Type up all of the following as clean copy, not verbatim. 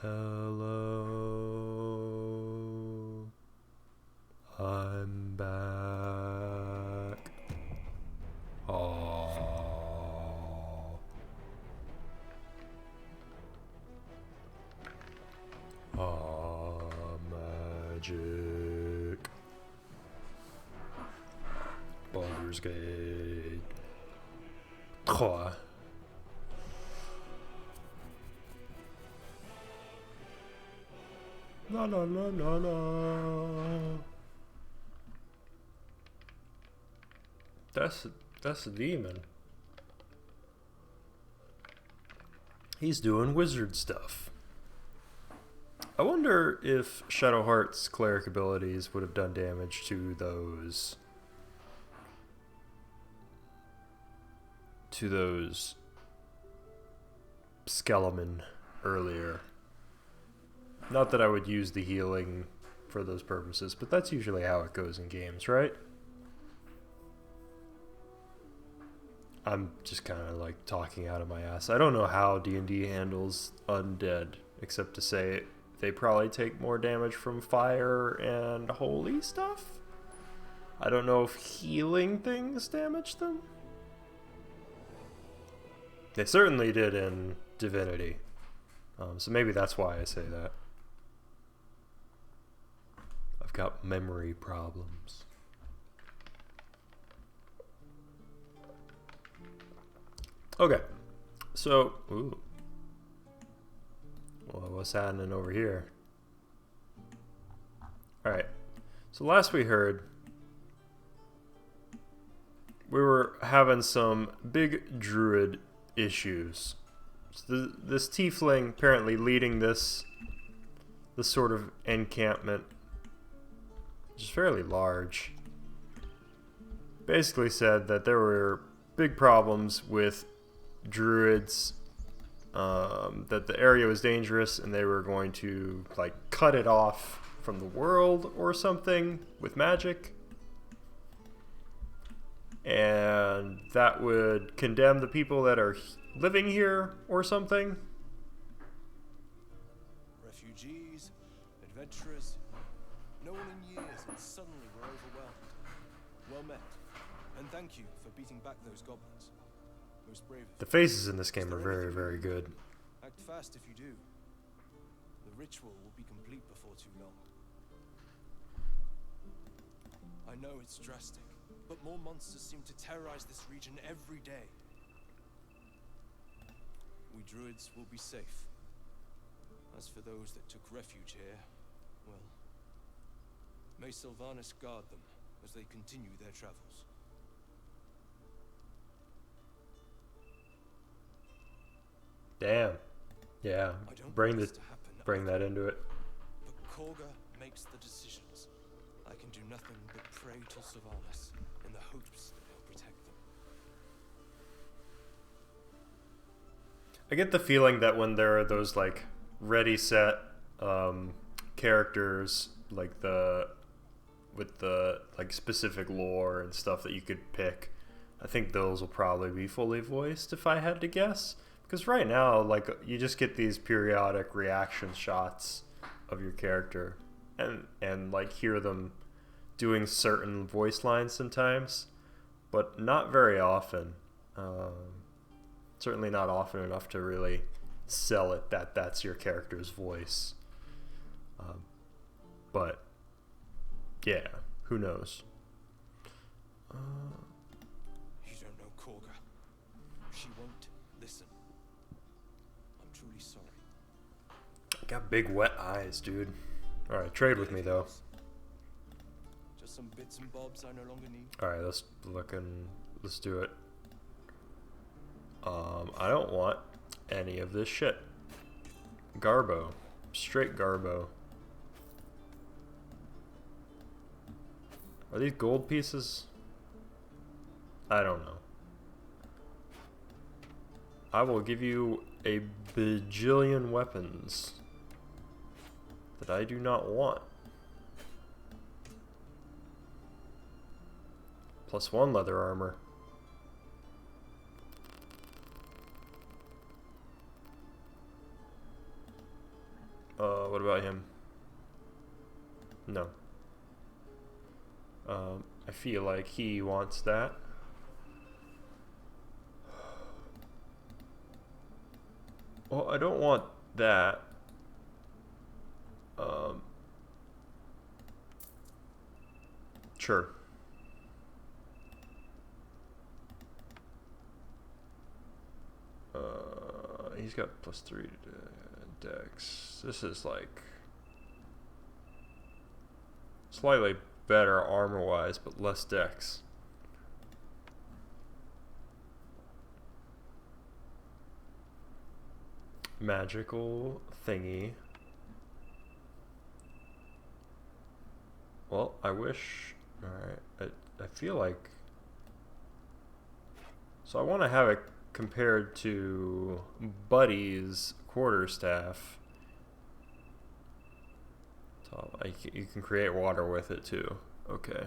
Hello, I'm back. Oh, magic. Baldur's Gate. Oh. La la la la la. That's a demon. He's doing wizard stuff. I wonder if Shadowheart's cleric abilities would have done damage to those Skelemen earlier. Not that I would use the healing for those purposes, but that's usually how it goes in games, right? I'm just kind of like talking out of my ass. I don't know how D&D handles undead, except to say they probably take more damage from fire and holy stuff. I don't know if healing things damage them. They certainly did in Divinity. So maybe that's why I say that. I've got memory problems. Okay, so, ooh. Well, what's happening over here? Alright, so last we heard, we were having some big druid issues. So this tiefling apparently leading this sort of encampment, which is fairly large, basically said that there were big problems with druids, that the area was dangerous and they were going to like cut it off from the world or something with magic, and that would condemn the people that are living here or something. Refugees, adventurers, no one in years, and suddenly we're overwhelmed. Well met, and thank you for beating back those goblins. Most brave. The faces in this game are very, very good. Act fast if you do. The ritual will be complete before too long. I know it's drastic, but more monsters seem to terrorize this region every day. We druids will be safe. As for those that took refuge here, well, may Sylvanas guard them as they continue their travels. Damn. Yeah. Bring that into it. But Korga makes the decisions. I can do nothing but pray to Sylvanas in the hopes that he'll protect them. I get the feeling that when there are those like ready set characters, like with the like specific lore and stuff that you could pick, I think those will probably be fully voiced if I had to guess. Because right now, like, you just get these periodic reaction shots of your character and like hear them doing certain voice lines sometimes, but not very often. Certainly not often enough to really sell it that that's your character's voice. But yeah, who knows? You don't know Korga. She won't listen. I'm truly sorry. Got big wet eyes, dude. Alright, trade with me though. Just some bits and bobs I no longer need. Alright, let's do it. I don't want any of this shit. Garbo. Straight Garbo. Are these gold pieces? I don't know. I will give you a bajillion weapons that I do not want. +1 leather armor. What about him? No. I feel like he wants that. Well, I don't want that. Sure. He's got +3 to dex. This is like slightly better armor-wise, but less dex. Magical thingy. Well, I wish. Alright, I feel like. So I want to have it compared to Buddy's quarterstaff. So you can create water with it too. Okay.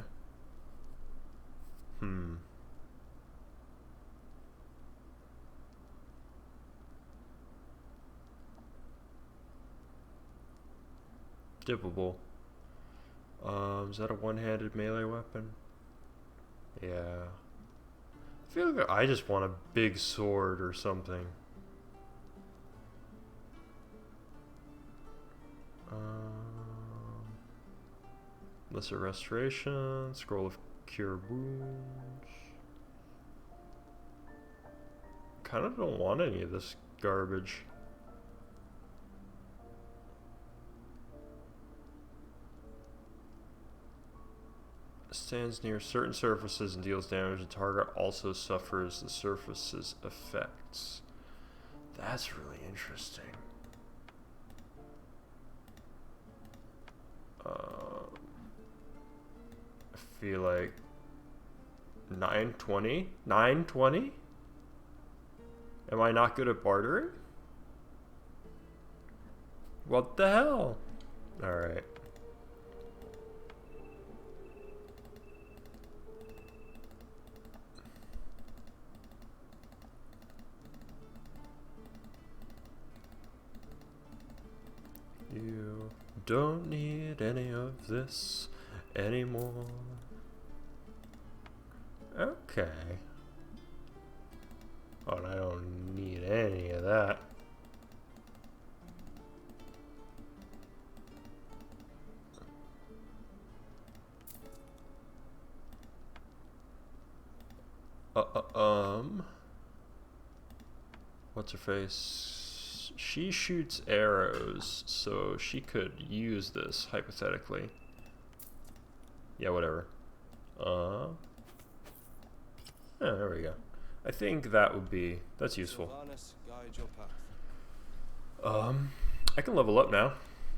Dippable. Is that a one-handed melee weapon? Yeah. I feel like I just want a big sword or something. Lesser restoration, scroll of cure wounds. Kind of don't want any of this garbage. Stands near certain surfaces and deals damage. The target also suffers the surface's effects. That's really interesting. I feel like 920? 920? Am I not good at bartering? What the hell? Alright. You don't need any of this anymore. Okay. Oh, and I don't need any of that. What's her face? She shoots arrows, so she could use this, hypothetically. Yeah, whatever. Yeah, there we go. I think that would be, that's useful. I can level up now.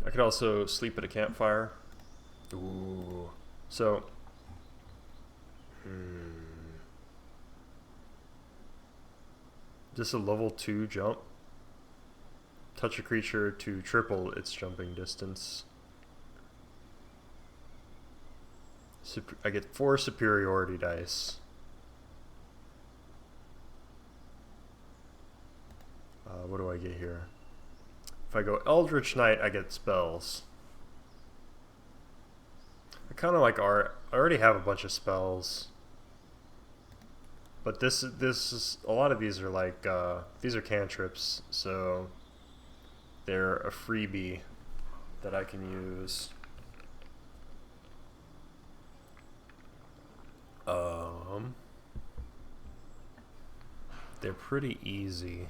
I could also sleep at a campfire. Ooh. So, just a level 2 jump. Touch a creature to triple its jumping distance. I get 4 superiority dice. What do I get here? If I go Eldritch Knight, I get spells. I kind of like art. I already have a bunch of spells. But this is, a lot of these are like, these are cantrips, so they're a freebie that I can use. They're pretty easy.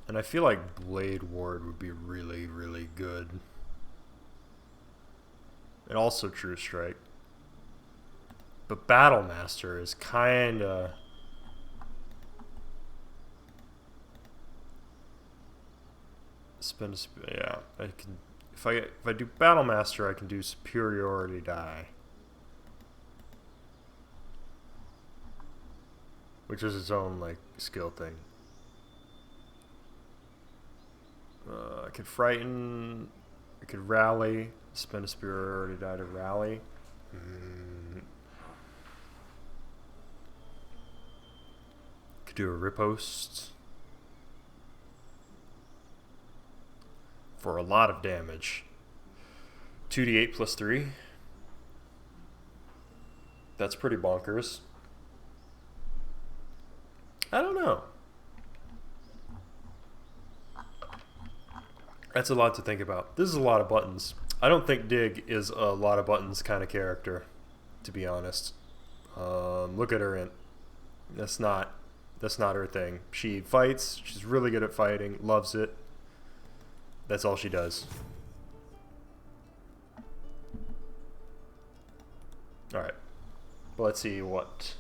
And I feel like Blade Ward would be really, really good. And also True Strike. But Battle Master is kinda... yeah, I can... If I do Battle Master, I can do Superiority die. Which is its own, like, skill thing. I could Frighten... I could Rally. Spend a Superiority die to Rally. Do a riposte for a lot of damage. 2d8 plus 3. That's pretty bonkers. I don't know. That's a lot to think about. This is a lot of buttons. I don't think Dig is a lot of buttons kind of character, to be honest. Look at her int. That's not her thing. She fights. She's really good at fighting. Loves it. That's all she does. Alright. Let's see what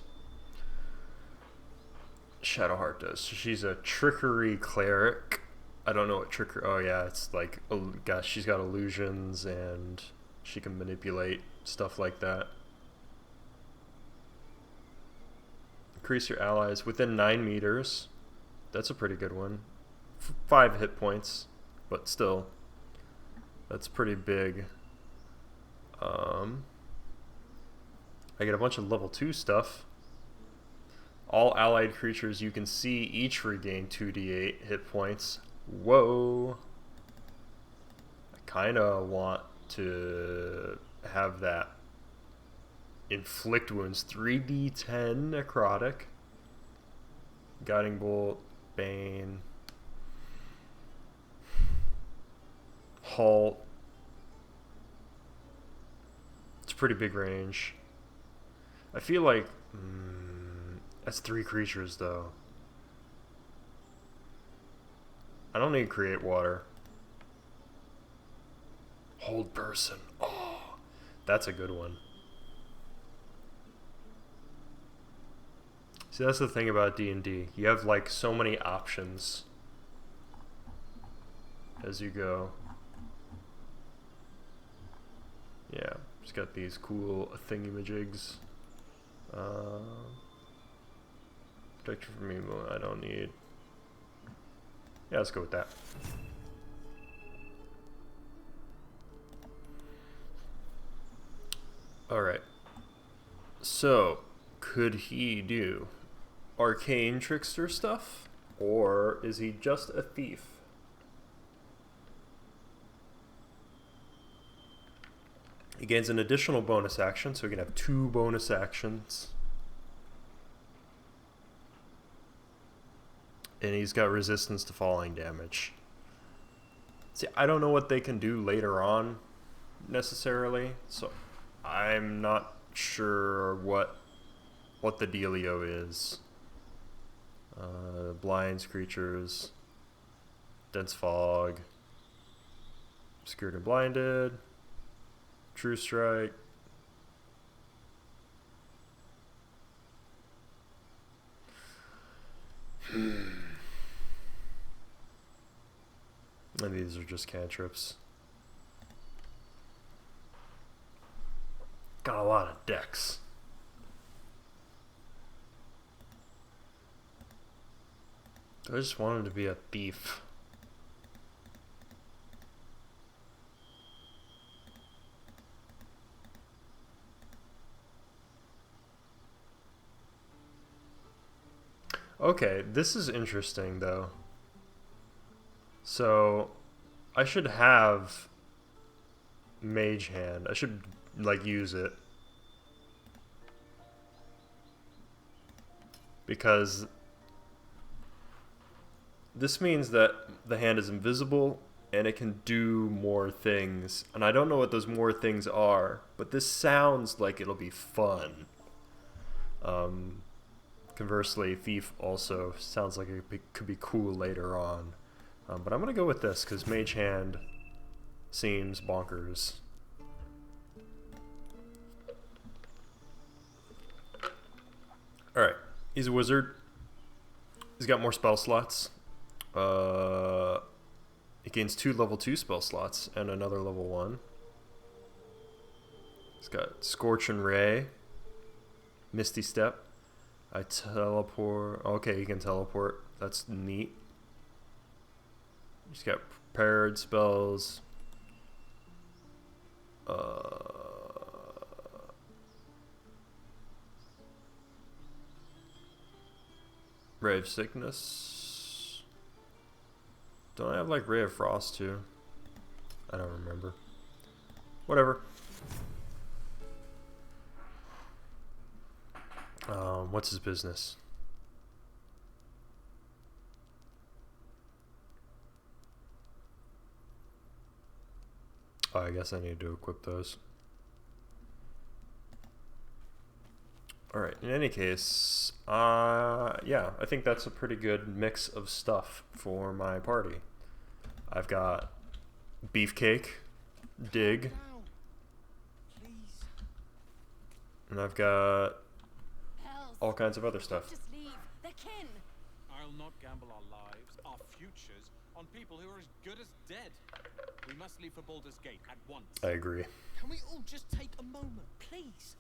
Shadowheart does. So she's a trickery cleric. I don't know what trickery... Oh yeah, it's like... Oh gosh, she's got illusions and she can manipulate stuff like that. Increase your allies within 9 meters. That's a pretty good one. 5 hit points, but still. That's pretty big. I get a bunch of level 2 stuff. All allied creatures you can see each regain 2d8 hit points. Whoa. I kinda want to have that. Inflict wounds 3d10 necrotic. Guiding bolt, bane. Halt. It's a pretty big range. I feel like that's 3 creatures though. I don't need to create water. Hold person. Oh, that's a good one. See, that's the thing about D&D. You have like so many options as you go. Yeah, just got these cool thingamajigs. Protection from evil, I don't need. Yeah, let's go with that. Alright. So, could he do arcane trickster stuff? Or is he just a thief? He gains an additional bonus action, so he can have 2 bonus actions. And he's got resistance to falling damage. See, I don't know what they can do later on, necessarily, so I'm not sure what the dealio is. Blinds creatures, dense fog, obscured and blinded, true strike. And these are just cantrips. Got a lot of decks. I just want him to be a thief. Okay, this is interesting though. So, I should have Mage Hand. I should like use it. Because this means that the hand is invisible and it can do more things. And I don't know what those more things are, but this sounds like it'll be fun. Conversely, Thief also sounds like it could be cool later on. But I'm going to go with this because Mage Hand seems bonkers. Alright, he's a wizard. He's got more spell slots. He gains 2 level 2 spell slots and another level 1. He's got Scorch and Ray, Misty Step. I teleport. Okay, he can teleport. That's neat. He's got prepared spells. Ray of Sickness. Don't I have like Ray of Frost too? I don't remember. Whatever. What's his business? Oh, I guess I need to equip those. Alright, in any case, yeah, I think that's a pretty good mix of stuff for my party. I've got Beefcake, Dig, and I've got all kinds of other stuff. Just leave. They're kin. I'll not gamble our lives, our futures, on people who are as good as dead. We must leave for Baldur's Gate at once. I agree. Can we all just take a moment, please?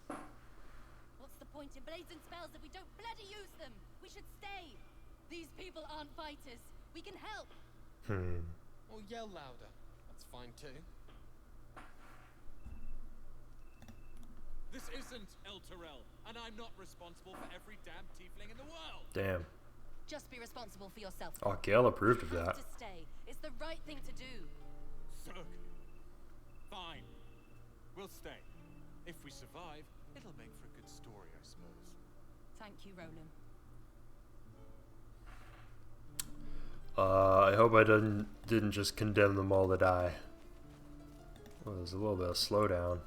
What's the point in blazing spells if we don't bloody use them? We should stay. These people aren't fighters. We can help. Or yell louder. That's fine too. This isn't El Terrell, and I'm not responsible for every damn tiefling in the world. Damn. Just be responsible for yourself. Oh, Gale approved of You have that. to stay. It's the right thing to do. Certainly. Fine. We'll stay. If we survive, it'll make for a good story, I suppose. Thank you, Roland. I hope I didn't just condemn them all to die. Well, there's a little bit of slowdown.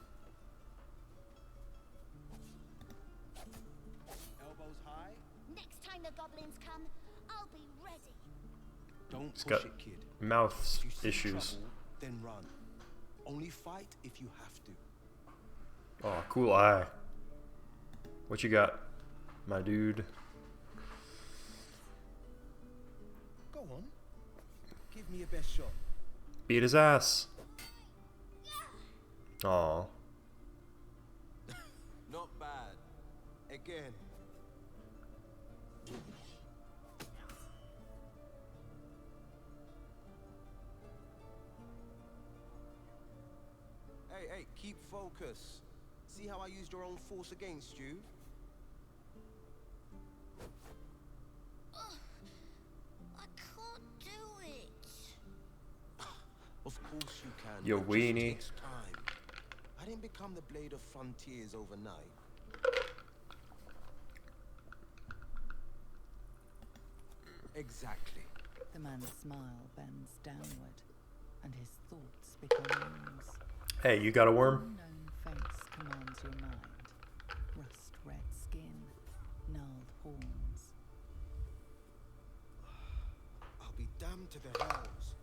Elbows high. Next time the goblins come, I'll be ready. Don't He's push got it, kid. mouth If you see issues. trouble, then run. Only fight if you have to. Oh, cool eye. What you got, my dude? Go on. Give me your best shot. Beat his ass. Aw. Not bad. Again. Hey, keep focus. See how I used your own force against you? I can't do it. Of course you can. You It just weenie. takes time. I didn't become the Blade of Frontiers overnight. Exactly. The man's smile bends downward, and his thoughts become wings. Hey, you got a worm? Unknown face commands your mind. Rust red skin, gnarled horns. I'll be damned to the hells.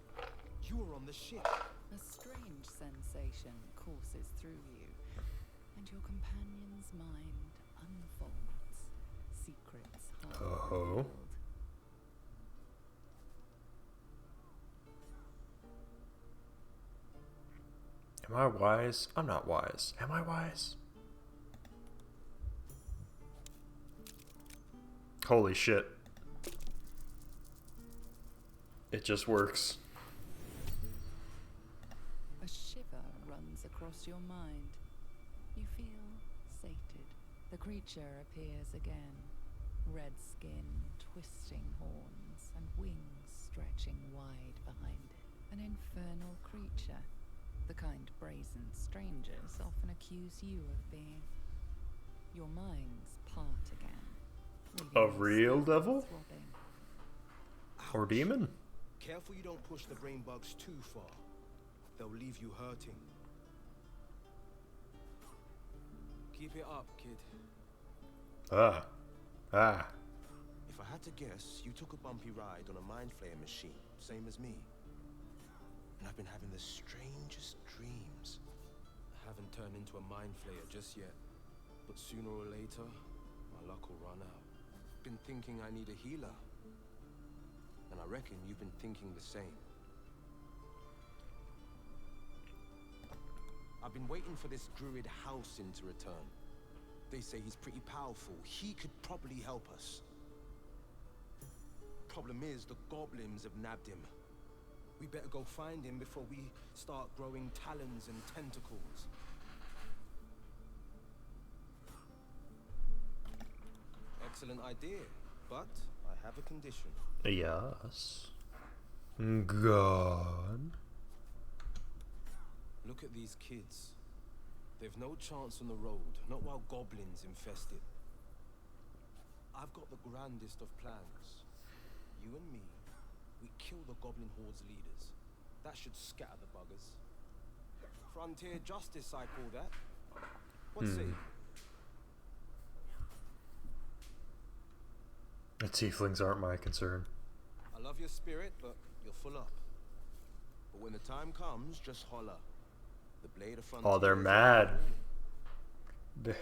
You were on the ship. A strange sensation courses through you, and your companion's mind unfolds. Secrets half Oh. revealed. Am I wise? I'm not wise. Am I wise? Holy shit. It just works. A shiver runs across your mind. You feel sated. The creature appears again. Red skin, twisting horns, and wings stretching wide behind it. An infernal creature. The kind brazen strangers often accuse you of being. Your minds part again. leaving A your real skull devil? throbbing. Or demon? Careful you don't push the brain bugs too far. They'll leave you hurting. Keep it up, kid. Ah. If I had to guess, you took a bumpy ride on a mind flayer machine, same as me. And I've been having the strangest dreams. I haven't turned into a mind flayer just yet. But sooner or later, my luck will run out. Been thinking I need a healer. And I reckon you've been thinking the same. I've been waiting for this druid Halcyon to return. They say he's pretty powerful. He could probably help us. Problem is, the goblins have nabbed him. We better go find him before we start growing talons and tentacles. Excellent idea, but I I have a condition. Yes. God. Look at these kids. They've no chance on the road, not while goblins infest it. I've got the grandest of plans. You and me, we kill the goblin horde's leaders. That should scatter the buggers. Frontier justice, I call that. What say you? The tieflings aren't my concern. I love your spirit, but you're full up. But when the time comes, just holler. The blade of frontier. Oh, they're mad.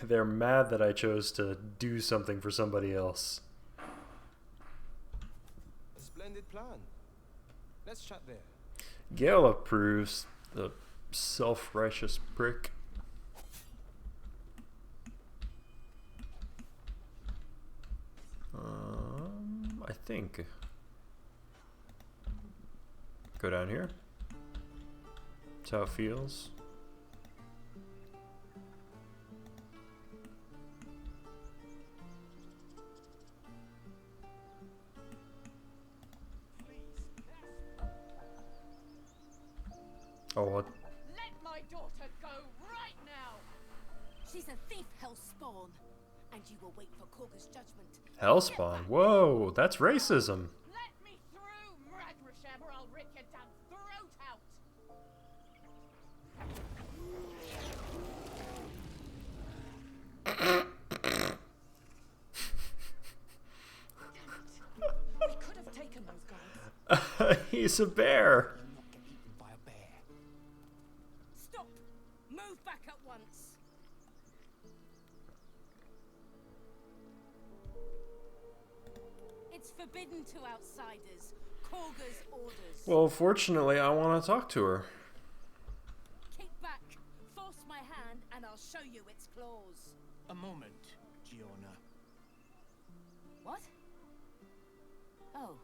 They're mad that I chose to do something for somebody else. A splendid plan. Let's chat there. Gale approves, the self-righteous prick. I think. Go down here. That's how it feels. Oh, what? Let my daughter go right now! She's a thief, hellspawn. And you will wait for Korga's judgment. Hellspawn? Whoa, that's racism. Let me through, Mragrasham, or I'll rip your damn throat out! We could have taken those guys. He's a bear. You'll not get eaten by a bear. Stop! Move back at once! It's forbidden to outsiders. Korga's orders. Well, fortunately, I want to talk to her. Kick back, force my hand, and I'll show you its claws. A moment, Giona. What? Oh,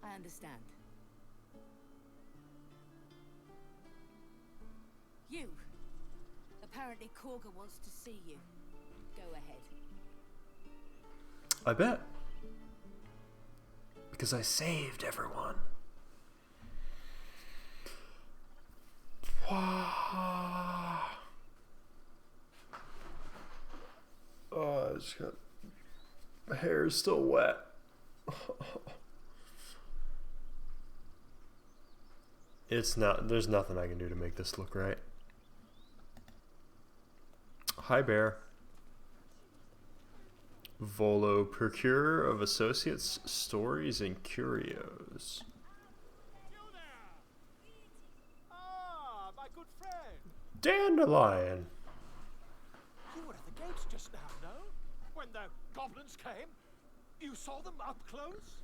I understand. You. Apparently Korga wants to see you. Go ahead. I bet. Because I saved everyone. Oh, I just got... My hair is still wet. It's not... There's nothing I can do to make this look right. Hi, Bear. Volo, procurer of associates, stories, and curios. You there! Ah, my good friend. Dandelion. You were at the gates just now, no? When the goblins came? You saw them up close?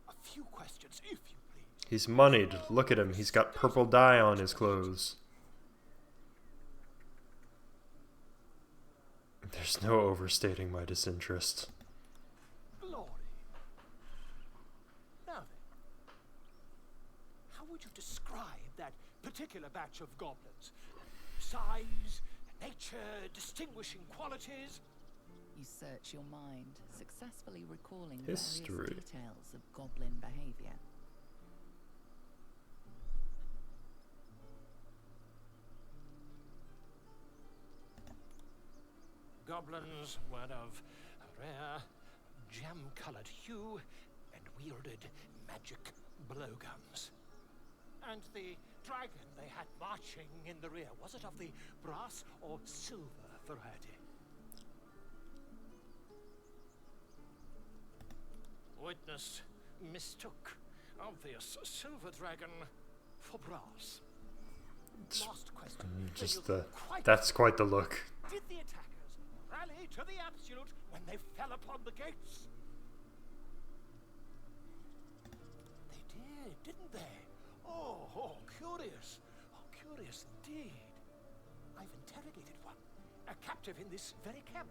A few questions, if you please. He's moneyed. Look at him. He's got purple dye on his clothes. There's no overstating my disinterest. Glory. Now then, how would you describe that particular batch of goblins? Size, nature, distinguishing qualities? You search your mind, successfully recalling History. various details of goblin behavior. Goblins were of a rare, jam-colored hue and wielded magic blowguns. And the dragon they had marching in the rear, was it of the brass or silver variety? Witness mistook obvious silver dragon for brass. Last question. Just Will the... you quite That's quite the look. Did the attackers rally to the absolute when they fell upon the gates? They did, didn't they? Oh, curious. Oh, curious indeed. I've interrogated one, a captive in this very camp.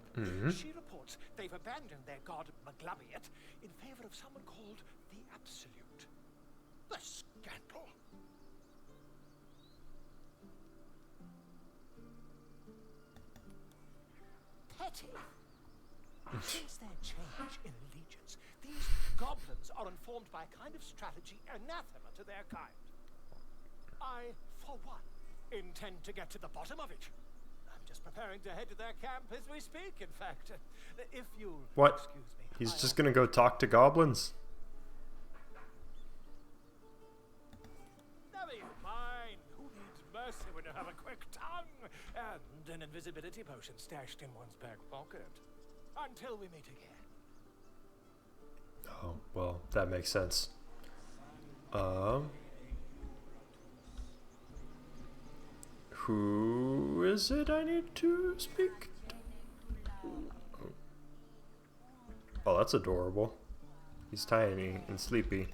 She reports they've abandoned their god Maglabiet in favor of someone called the Absolute. The scandal. Petty. Since their change in allegiance, these goblins are informed by a kind of strategy anathema to their kind. I, for one, intend to get to the bottom of it. I'm just preparing to head to their camp as we speak, in fact. If you'll What? excuse me. He's just gonna go talk to goblins? Never you mind. Who needs mercy when you have a quick tongue and an invisibility potion stashed in one's back pocket? Until we meet again. Oh, well, that makes sense. Who is it I need to speak to? Oh, that's adorable. He's tiny and sleepy.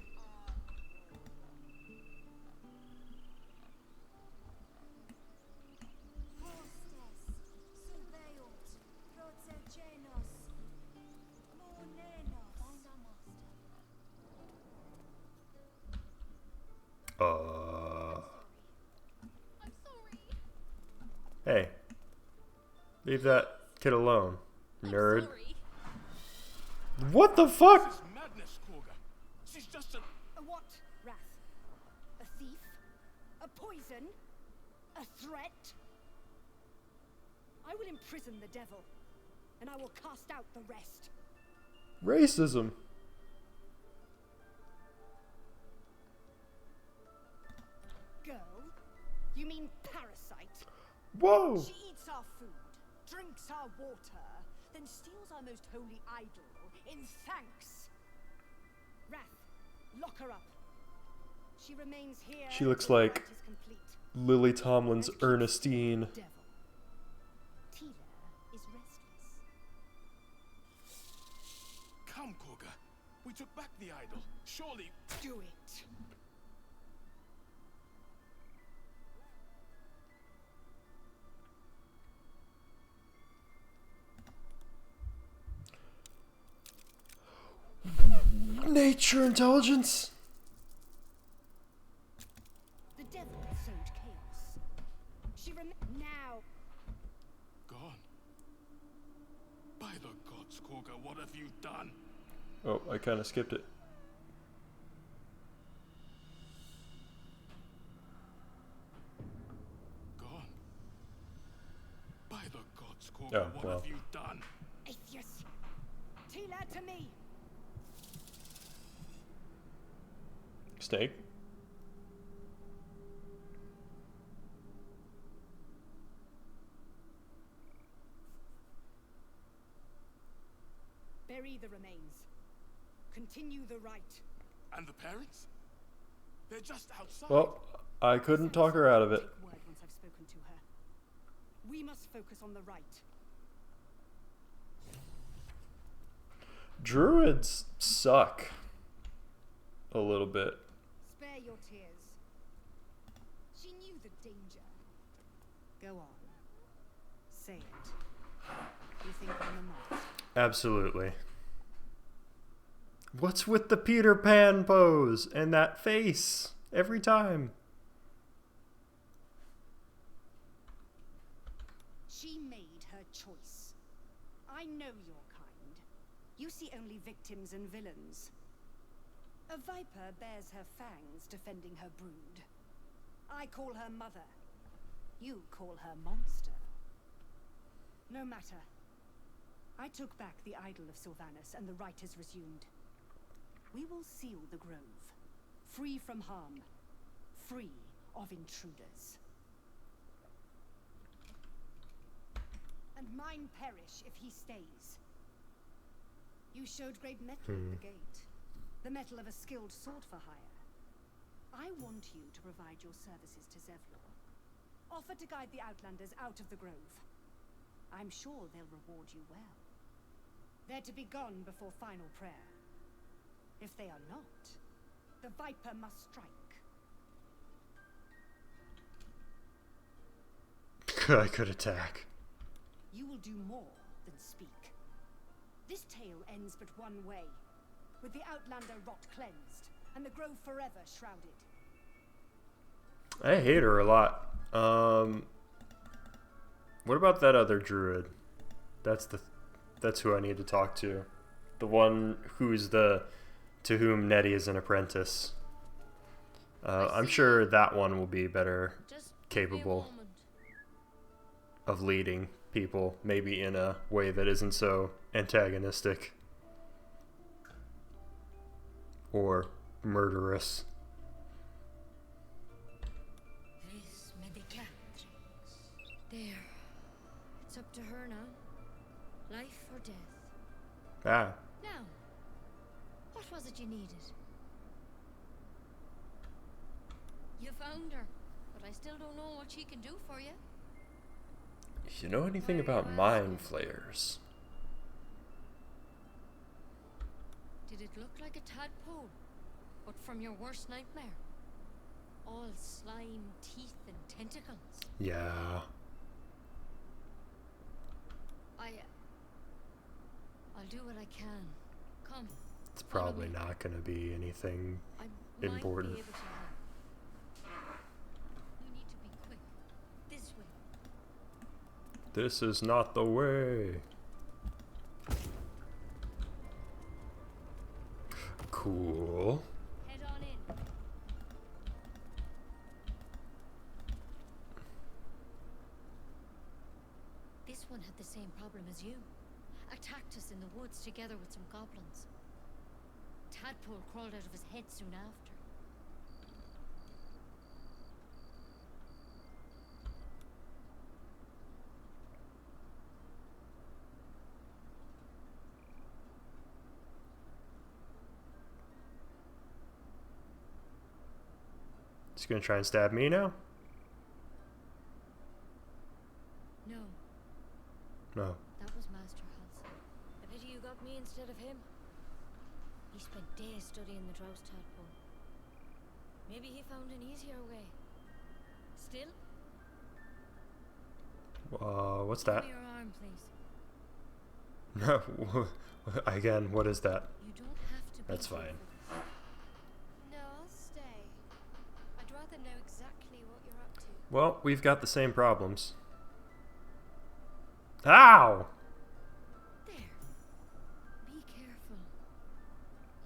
I'm sorry. Hey. Leave that kid alone, nerd. I'm sorry. What the fuck? This is madness, Korga. She's just a... A what, Wrath? A thief? A poison? A threat? I will imprison the devil, and I will cast out the rest. Racism. Girl? You mean parasite? Whoa! She eats our food, drinks our water, then steals our most holy idol in thanks. Wrath, lock her up. She remains here. She looks till the like rite is complete. Lily Tomlin's Ernestine. Devil. Tila is restless. Come, Korga. We took back the idol. Surely... Do it. Nature intelligence. The devil sowed chaos. She now. Gone. By the gods, Korga, what have you done? Oh, I kind of skipped it. Gone. By the gods, Korga, Oh, what well. have you done? Atheist. Tila to me. Snake. Bury the remains. Continue the rite. And the parents? They're just outside. Well, I couldn't talk her out of it. Take word once I've spoken to her. We must focus on the rite. Druids suck. A little bit. Spare your tears. She knew the danger. Go on. Say it. You think I'm a monster? Absolutely. What's with the Peter Pan pose and that face every time? She made her choice. I know your kind. You see only victims and villains. A viper bears her fangs defending her brood. I call her mother. You call her monster. No matter. I took back the idol of Sylvanus and the rite is resumed. We will seal the grove, free from harm, free of intruders. And mine perish if he stays. You showed great metal at the gate. The metal of a skilled sword for hire. I want you to provide your services to Zevlor. Offer to guide the Outlanders out of the grove. I'm sure they'll reward you well. They're to be gone before final prayer. If they are not, the Viper must strike. I could attack. You will do more than speak. This tale ends but one way, with the Outlander rot cleansed, and the grove forever shrouded. I hate her a lot. What about that other druid? That's the that's who I need to talk to. The one who's to whom Nettie is an apprentice. I'm sure that one will be better capable of leading people, maybe in a way that isn't so antagonistic or murderous. There. It's up to her now. Life or death. Ah. Now, what was it you needed? You found her, but I still don't know what she can do for you. You know anything about mind flayers? Did it look like a tadpole? But from your worst nightmare? All slime, teeth, and tentacles? Yeah. I'll do what I can. Come. It's probably not going to be anything important. You need to be quick. This way. This is not the way. Cool. Head on in. This one had the same problem as you. Attacked us in the woods together with some goblins. Tadpole crawled out of his head soon after. He's gonna try and stab me now? No. No. That was Master Halsey. I pity you got me instead of him. He spent days studying the Drows tadpole. Maybe he found an easier way. Still? What's that? Give me your arm, please. No. Again, what is that? You don't have to be. That's fine. No, I'll stay. I'd rather know exactly what you're up to. Well, we've got the same problems. Ow! There. Be careful.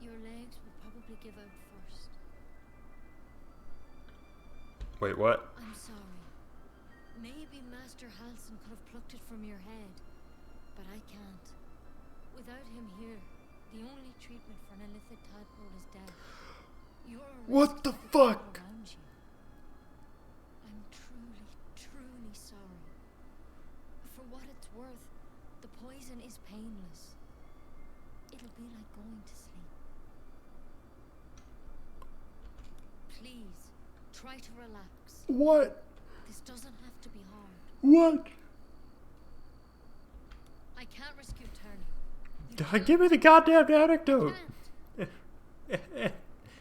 Your legs will probably give out first. Wait, what? I'm sorry. Maybe Master Halsin could have plucked it from your head, but I can't. Without him here, the only treatment for an illithid tadpole is death. What the fuck? I'm truly, truly sorry. For what it's worth, the poison is painless. It'll be like going to sleep. Please, try to relax. What? This doesn't have to be hard. What? I can't risk you turning. Give me the goddamn anecdote.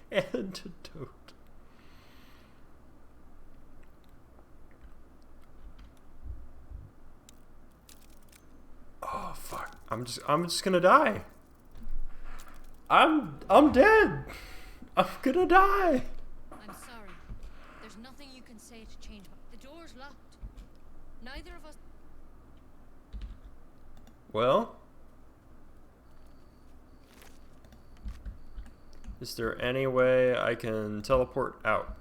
Antidote. Oh fuck! I'm just gonna die. I'm dead. I'm gonna die. I'm sorry. There's nothing you can say to change the door's locked. Neither of us. Well, is there any way I can teleport out?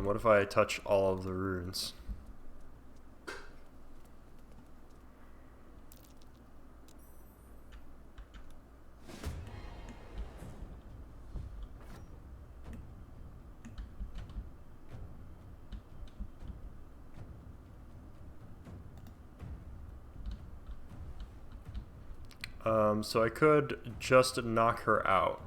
What if I touch all of the runes? So I could just knock her out.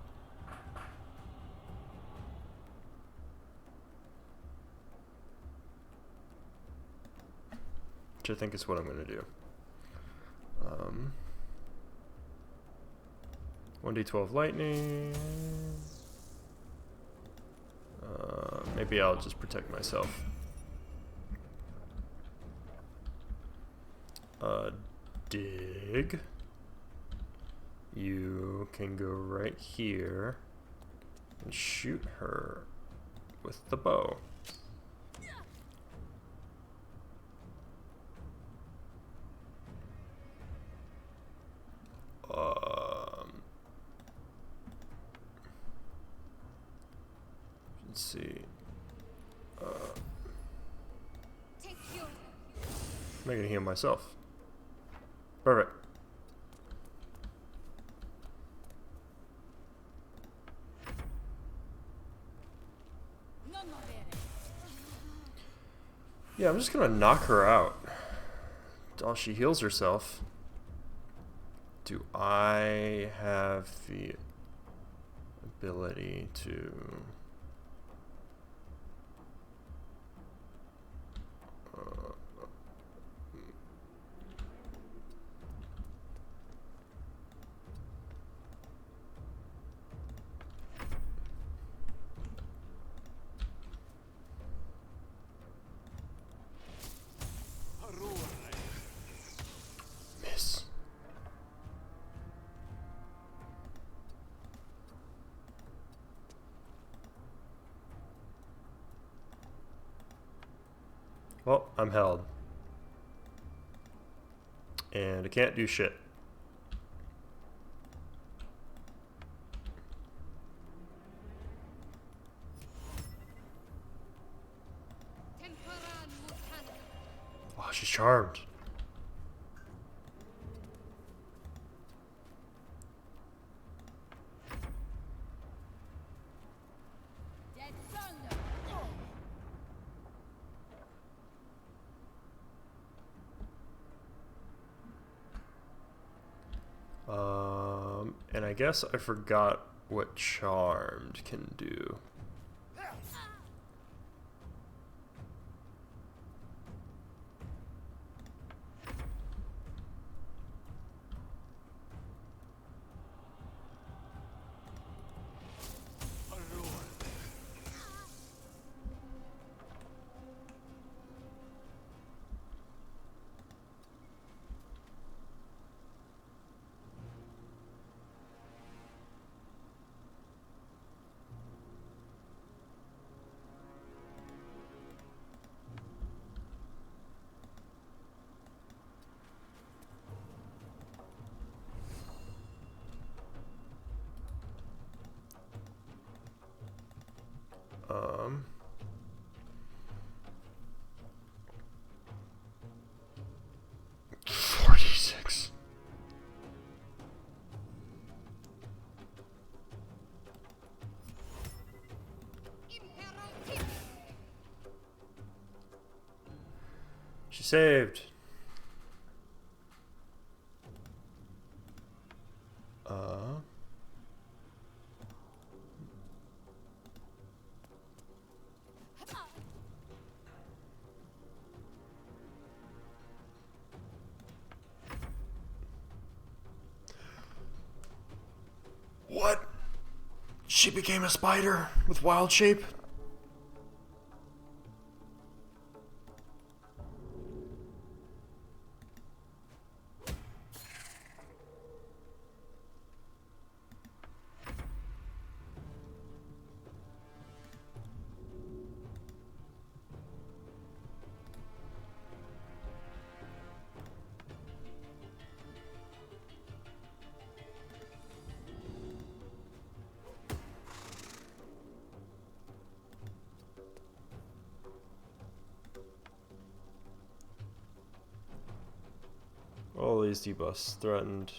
Which I think is what I'm going to do. 1d12 lightning. Maybe I'll just protect myself. dig. You can go right here and shoot her with the bow. Let's see. I'm gonna heal myself. Perfect. Yeah, I'm just gonna knock her out while she heals herself. Do I have the ability to... miss. Well, I'm held. And I can't do shit. Oh, she's charmed. And I guess I forgot what charmed can do. Um, 46. She saved. What? She became a spider with wild shape? All these debuffs threatened.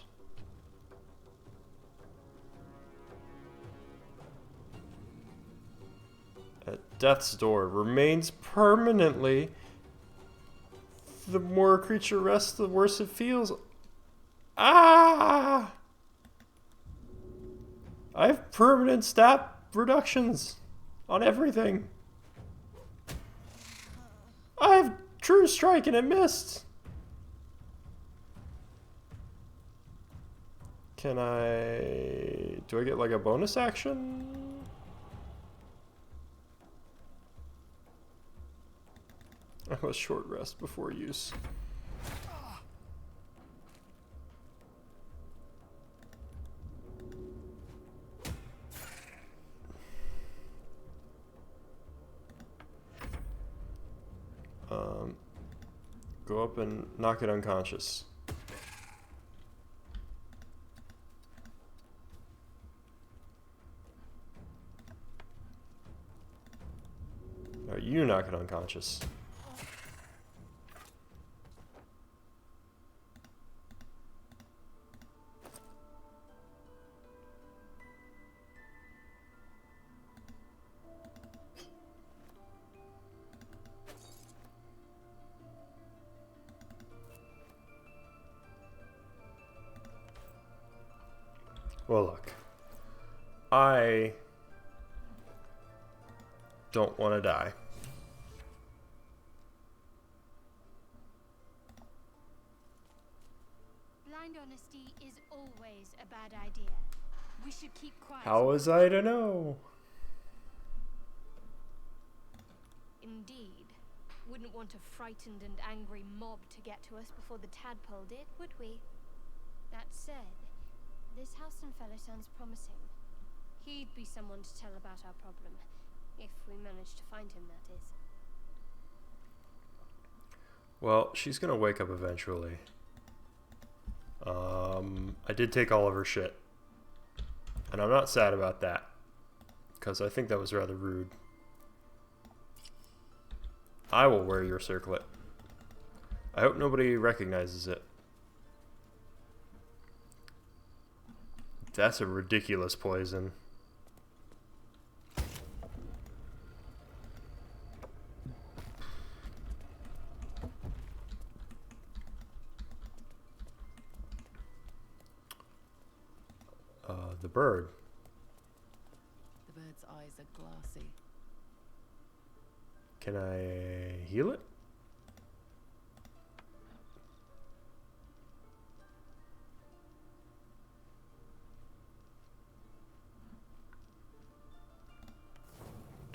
At death's door remains permanently. The more a creature rests, the worse it feels. Ah! I have permanent stat reductions on everything. I have True Strike and it missed. Can I... do I get like a bonus action? I have a short rest before use. Go up and knock it unconscious. No, you knock it unconscious. Well, look. I don't want to die. Blind honesty is always a bad idea. We should keep quiet. How was I to know? Indeed. Wouldn't want a frightened and angry mob to get to us before the tadpole did, would we? That said, this Houston fellow sounds promising. He'd be someone to tell about our problem. If we manage to find him, that is. Well, she's gonna wake up eventually. I did take all of her shit. And I'm not sad about that. Because I think that was rather rude. I will wear your circlet. I hope nobody recognizes it. That's a ridiculous poison. The bird. The bird's eyes are glassy. Can I heal it?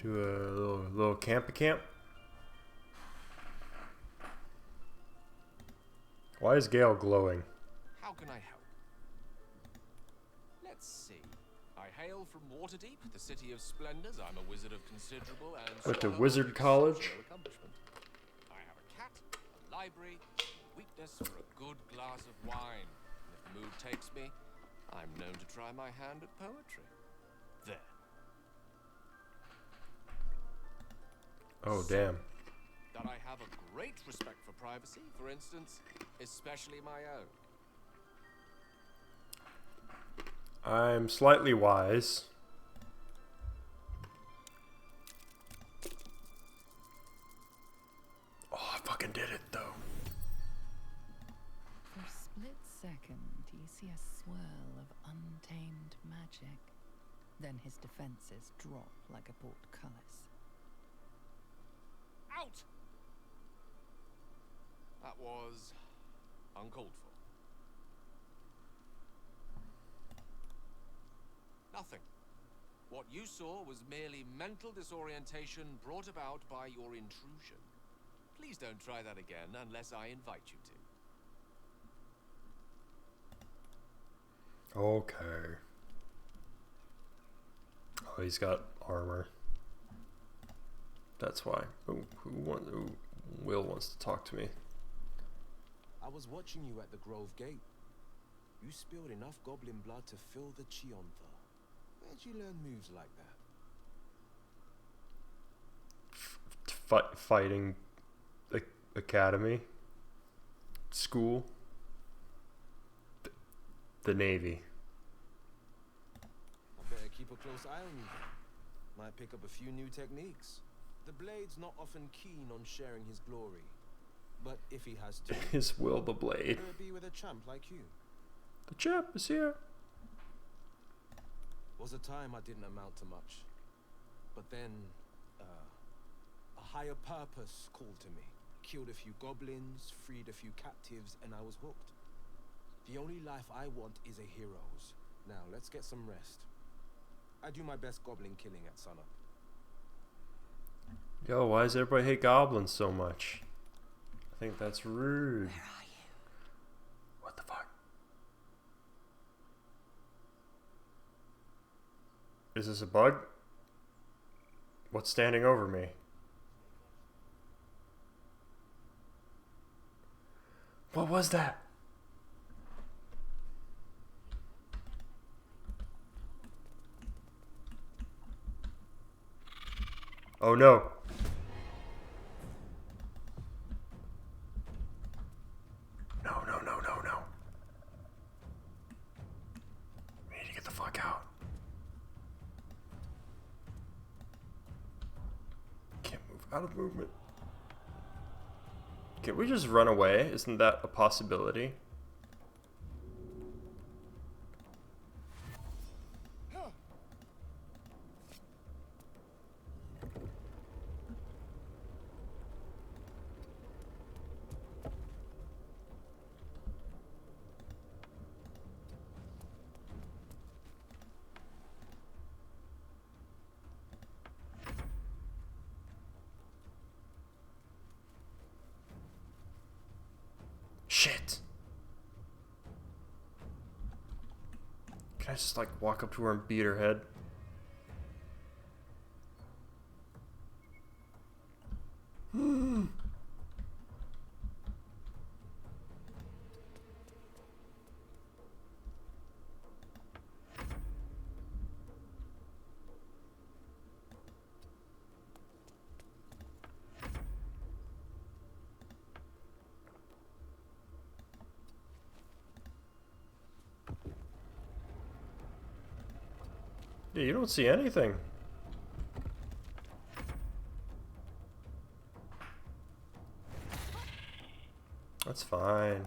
Do a little camp. Why is Gale glowing? How can I help? Let's see. I hail from Waterdeep, the city of splendors. I'm a wizard of considerable and Went to scholar wizard of college. exceptional accomplishment. I have a cat, a library, a weakness for a good glass of wine. And if the mood takes me, I'm known to try my hand at poetry. There. Oh, damn. That I have a great respect for privacy, for instance, especially my own. I'm slightly wise. Oh, I fucking did it, though. For a split second, you see a swirl of untamed magic. Then his defenses drop like a portcullis. Out! That was uncalled for. Nothing. What you saw was merely mental disorientation brought about by your intrusion. Please don't try that again unless I invite you to. Okay. Oh, he's got armor. That's why. Will wants to talk to me. I was watching you at the Grove Gate. You spilled enough goblin blood to fill the Chiontha. Where'd you learn moves like that? Fighting academy, school, the Navy. I better keep a close eye on you then. Might pick up a few new techniques. The Blade's not often keen on sharing his glory, but if he has to, Is Will the Blade? better be with a champ like you. The champ is here. Was a time I didn't amount to much, but then a higher purpose called to me. Killed a few goblins, freed a few captives, and I was hooked. The only life I want is a hero's. Now let's get some rest. I do my best goblin killing at sunup. Yo, why does everybody hate goblins so much? I think that's rude. Where are you? What the fuck? Is this a bug? What's standing over me? What was that? Oh no. No. We need to get the fuck out. Can't move out of movement. Can we just run away? Isn't that a possibility? Shit. Can I just like walk up to her and beat her head? Yeah, you don't see anything. That's fine.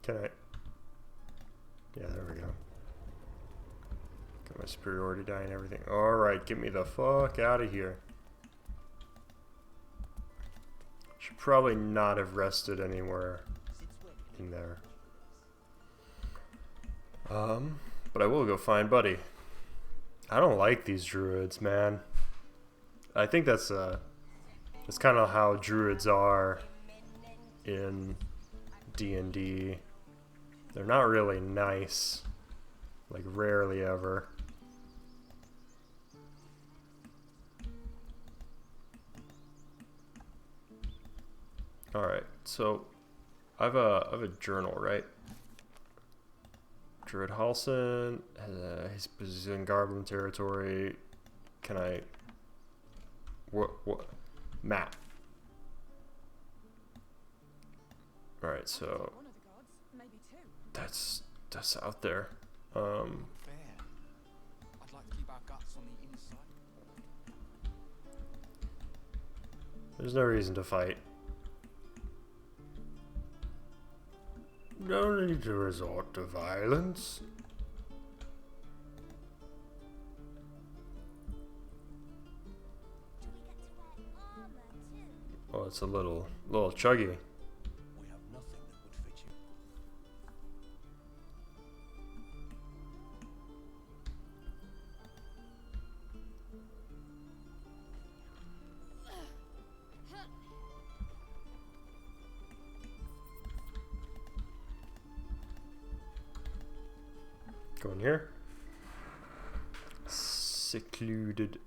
Can I? Yeah, there we go. Got my superiority die and everything. Alright, get me the fuck out of here. Should probably not have rested anywhere in there. But I will go find Buddy. I don't like these druids, man. I think that's kind of how druids are in D&D. They're not really nice. Like, rarely ever. Alright, so I have a journal, right? Druid Halson, he's in Goblin territory. Can I... What? Map. Alright, so... That's out there. Fair. I'd like to keep our guts on the inside. There's no reason to fight. No need to resort to violence. Oh, it's a little chuggy. We have nothing that would fit you. Go in here. Secluded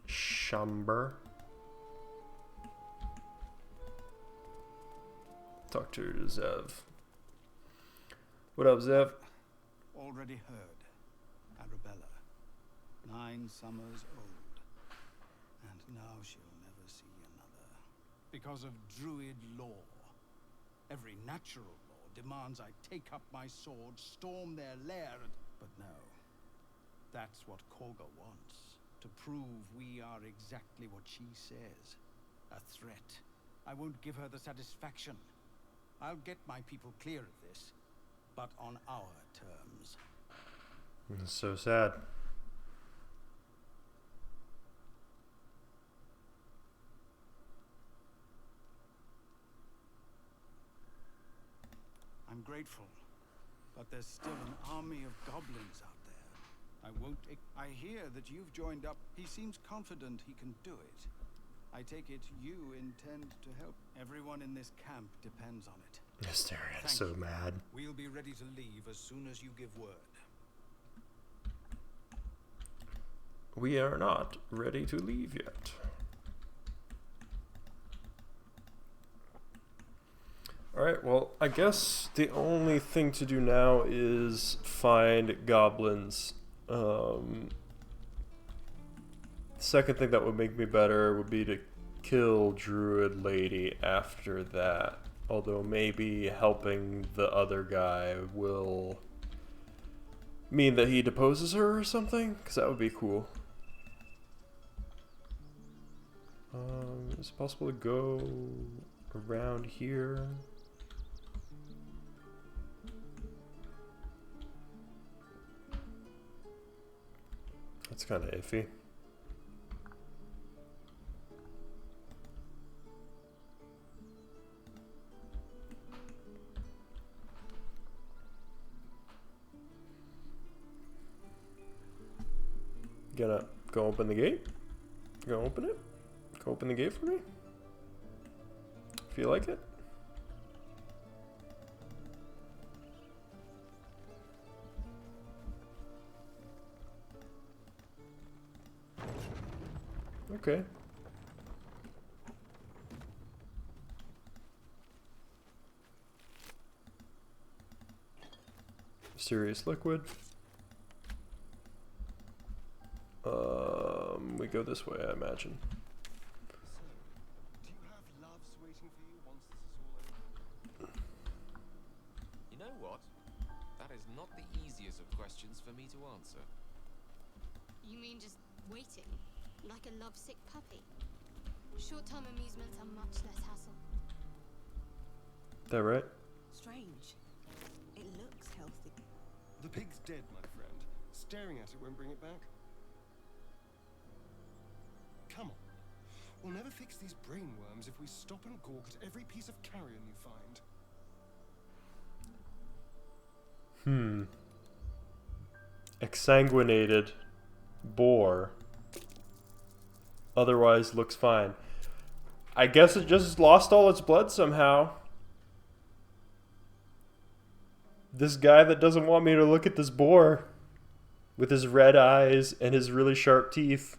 chamber. Talk to Zev. What up, Zev? Already heard. Arabella. 9 summers old. And now she'll never see another. Because of Druid law. Every natural law demands I take up my sword, storm their lair, but no. That's what Korga wants. To prove we are exactly what she says. A threat. I won't give her the satisfaction. I'll get my people clear of this, but on our terms. It's so sad. I'm grateful, but there's still an army of goblins out there. I hear that you've joined up. He seems confident he can do it. I take it you intend to help. Everyone in this camp depends on it. Astarion is so mad. We'll be ready to leave as soon as you give word. We are not ready to leave yet. Alright, well, I guess the only thing to do now is find goblins. Second thing that would make me better would be to kill Druid Lady after that. Although maybe helping the other guy will mean that he deposes her or something, because that would be cool. Is it possible to go around here? That's kind of iffy. Gonna go open the gate? Go open it? Go open the gate for me? Feel like it? Okay. Mysterious liquid. We go this way, I imagine. Do you have loves waiting for you once this is all over? You know what? That is not the easiest of questions for me to answer. You mean just waiting? Like a lovesick puppy? Short-term amusements are much less hassle. That right? Strange. It looks healthy. The pig's dead, my friend. Staring at it won't bring it back. Come on. We'll never fix these brainworms if we stop and gawk at every piece of carrion you find. Exsanguinated boar. Otherwise looks fine. I guess it just lost all its blood somehow. This guy that doesn't want me to look at this boar with his red eyes and his really sharp teeth.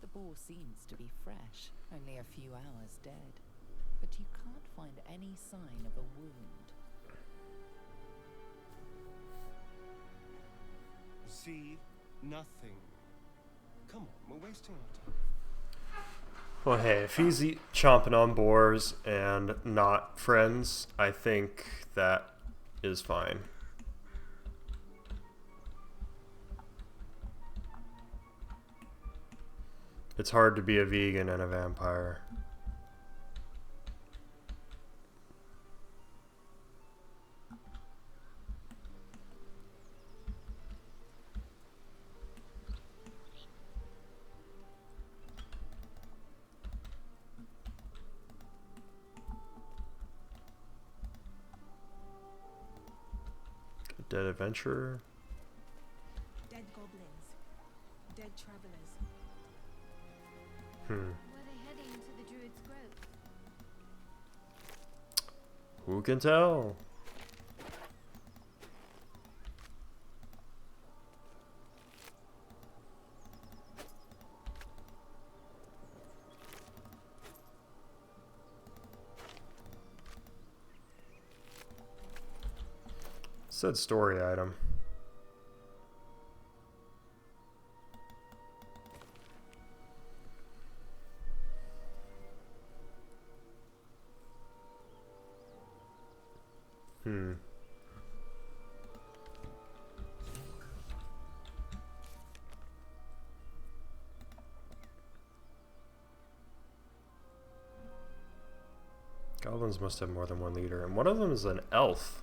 The boar seems to be fresh, only a few hours dead. But you can't find any sign of a wound. See? Nothing. Come on, we're wasting our time. Well, hey, if he's chomping on boars and not friends, I think that is fine. It's hard to be a vegan and a vampire. Dead adventurer. Dead goblins. Dead travelers. Were they heading to the Druid's Grove? Who can tell? Said story item. Goblins must have more than one leader, and one of them is an elf.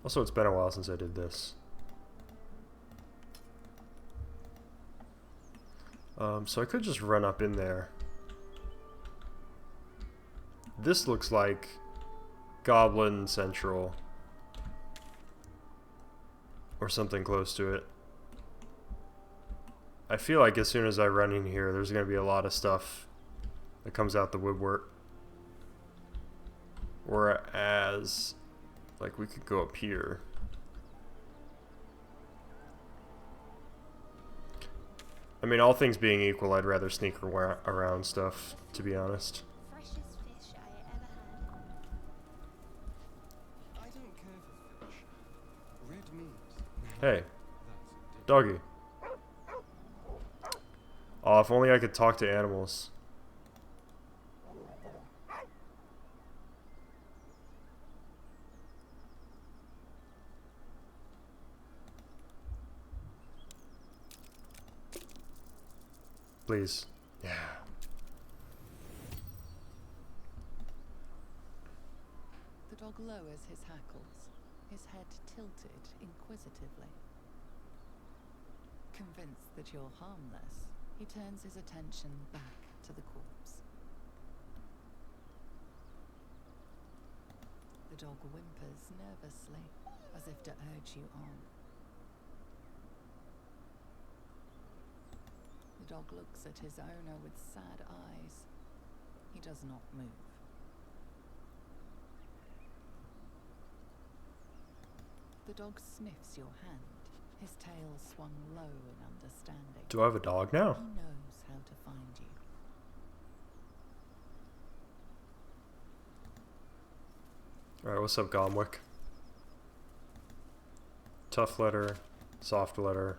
Also, it's been a while since I did this. So I could just run up in there. This looks like Goblin Central. Or something close to it. I feel like as soon as I run in here, there's going to be a lot of stuff that comes out the woodwork. Whereas, like, we could go up here. I mean, all things being equal, I'd rather sneak around stuff, to be honest. Freshest fish I ever had. I don't care for fish. Red meat. Hey, doggy. Oh, if only I could talk to animals. Please. Yeah. The dog lowers his hackles, his head tilted inquisitively. Convinced that you're harmless, he turns his attention back to the corpse. The dog whimpers nervously, as if to urge you on. The dog looks at his owner with sad eyes. He does not move. The dog sniffs your hand, his tail swung low in understanding. Do I have a dog now? He knows how to find you. Alright, what's up, Gomwick? Tough letter, soft letter,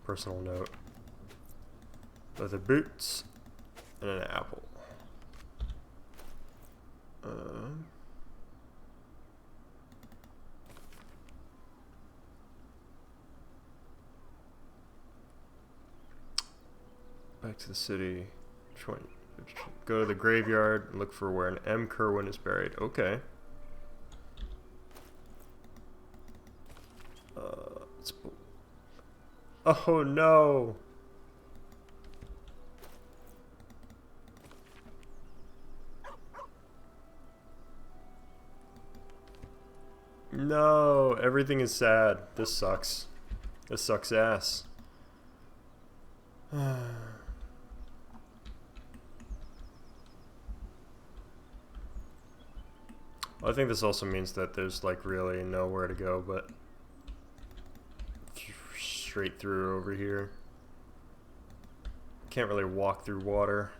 personal note, leather boots, and an apple. Back to the city. Go to the graveyard and look for where an M. Kerwin is buried. Okay. Oh no! No, everything is sad. This sucks. This sucks ass. I think this also means that there's like really nowhere to go but straight through over here. Can't really walk through water.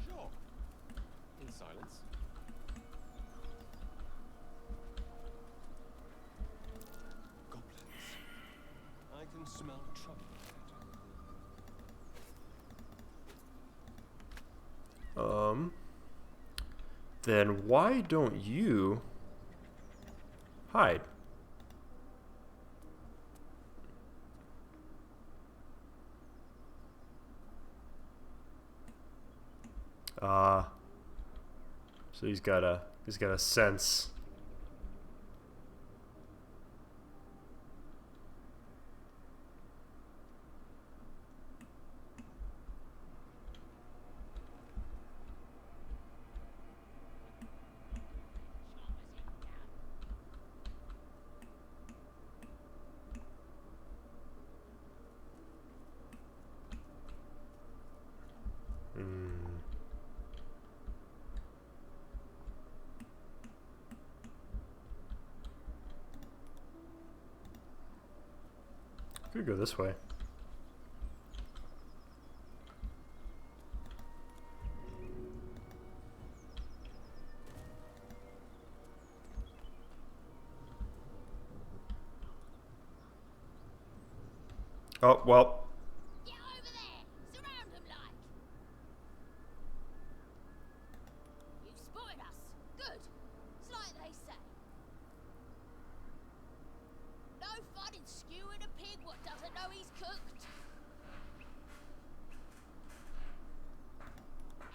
Sure. In silence. Goblins. I can smell trouble. Then why don't you hide? So he's got a sense. Could go this way. Oh, well. Get over there! Surround them like! You've spotted us. Good. It's like they say. No fun in skewing a pig what doesn't know he's cooked.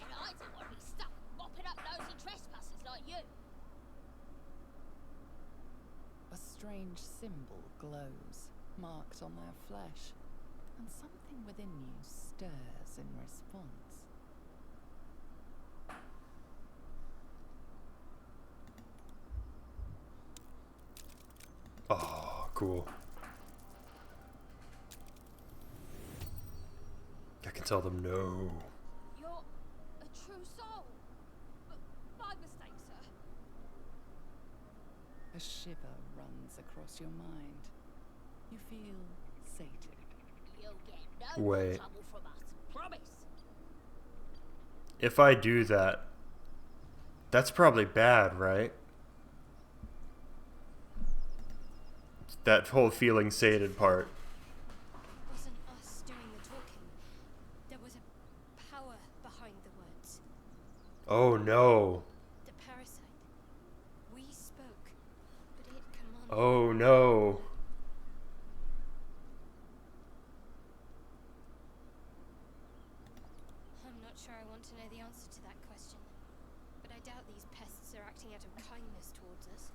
And I don't want to be stuck mopping up nosy trespassers like you. A strange symbol glows, marked on their flesh, and something within you stirs in response. Oh, cool. I can tell them no. You're a true soul. But my mistake, sir. A shiver runs across your mind. You feel sated. You'll get no Wait. trouble from us. Promise. If I do that, that's probably bad, right? That whole feeling sated part. It wasn't us doing the talking. There was a power behind the words. Oh no. The parasite. We spoke, but it commanded. Oh no. I'm not sure I want to know the answer to that question, but I doubt these pests are acting out of kindness towards us.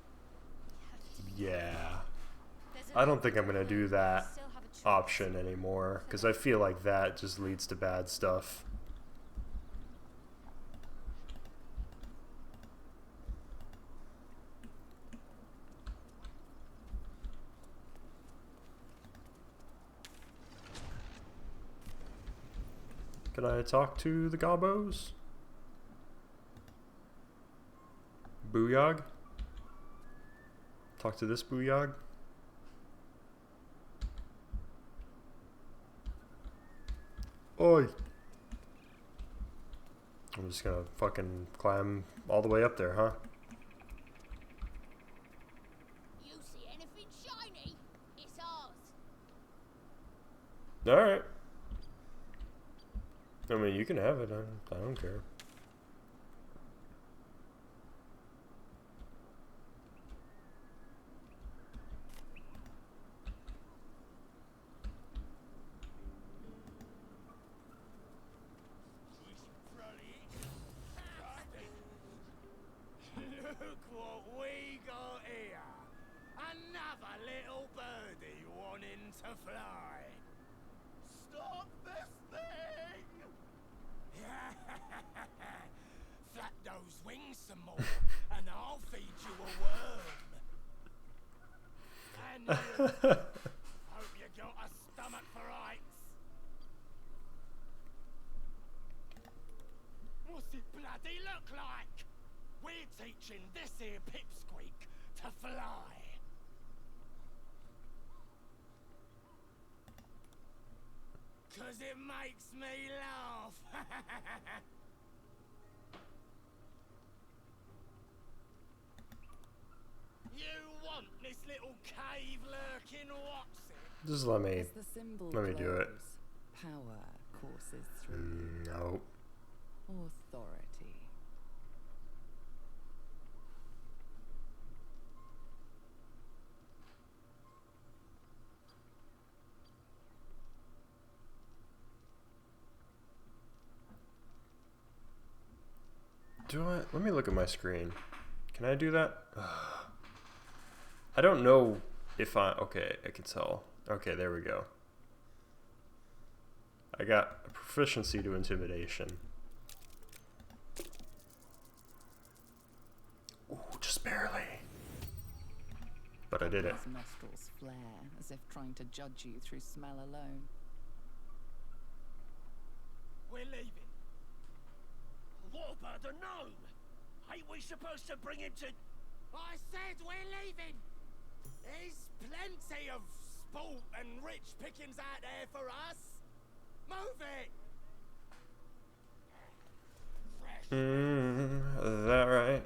We have to be Yeah. There's a I don't lot think I'm we gonna can do learn, but that we still have a choice. option anymore, because I feel like that just leads to bad stuff. Can I talk to the gobos? Booyog? Talk to this booyog? Oi! I'm just gonna fucking climb all the way up there, huh? You see anything shiny? It's ours. Alright. I mean, you can have it. I don't care. Look what we got here. Another little birdie wanting to fly. Stop this thing! Flap those wings some more, and I'll feed you a worm. And you, hope you got a stomach for rights. What's it bloody look like? We're teaching this here pipsqueak to fly. Cause it makes me laugh. You want this little cave lurking what's it? Just let me As the symbol do it. glows, power courses through you. No. Authority. Do I? Let me look at my screen. Can I do that? I don't know if I... Okay, I can tell. Okay, there we go. I got a proficiency to intimidation. Ooh, just barely. But I did it. His nostrils flare as if trying to judge you through smell alone. We're leaving. What about the gnome? Ain't we supposed to bring him to... I said we're leaving! There's plenty of sport and rich pickings out there for us. Move it! Is that right?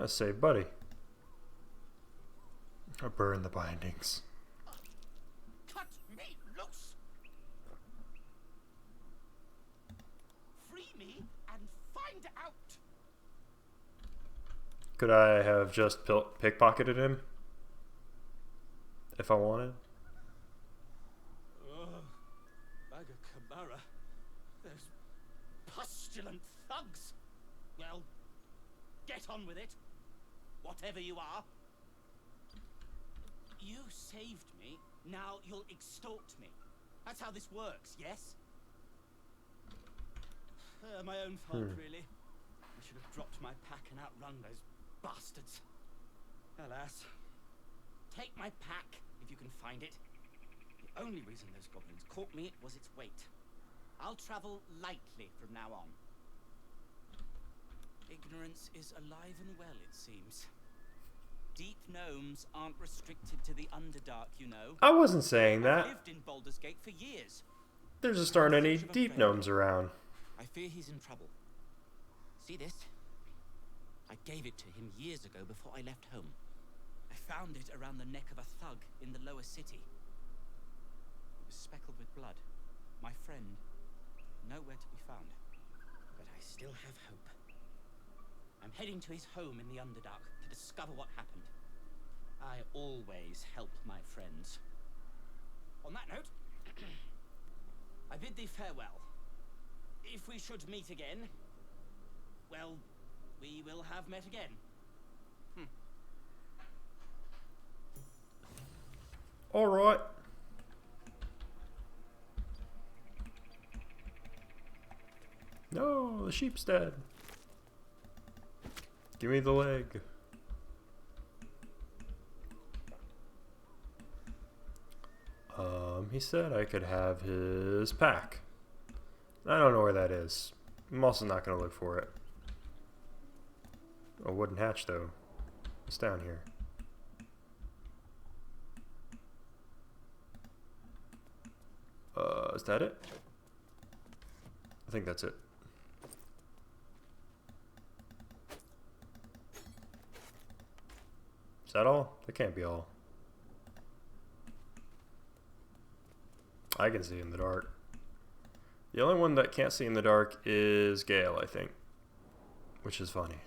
Let's save Buddy. Or burn the bindings. Cut me loose! Free me and find out! Could I have just pickpocketed him? If I wanted? Kamara. Those pustulant thugs. Well, get on with it. Whatever you are. You saved me. Now you'll extort me. That's how this works, yes? My own fault, really. I should have dropped my pack and outrun those bastards. Alas. Take my pack, if you can find it. The only reason those goblins caught me was its weight. I'll travel lightly from now on. Ignorance is alive and well, it seems. Deep gnomes aren't restricted to the Underdark, you know. I wasn't saying that. I've lived in Baldur's Gate for years. There just aren't any deep gnomes around. I fear he's in trouble. See this? I gave it to him years ago before I left home. I found it around the neck of a thug in the lower city. It was speckled with blood. My friend, nowhere to be found. But I still have hope. I'm heading to his home in the Underdark to discover what happened. I always help my friends. On that note, I bid thee farewell. If we should meet again, well, we will have met again. All right. No, the sheep's dead. Give me the leg. He said I could have his pack. I don't know where that is. I'm also not going to look for it. A wooden hatch, though. It's down here. Is that it? I think that's it. Is that all? That can't be all. I can see in the dark. The only one that can't see in the dark is Gale, I think. Which is funny.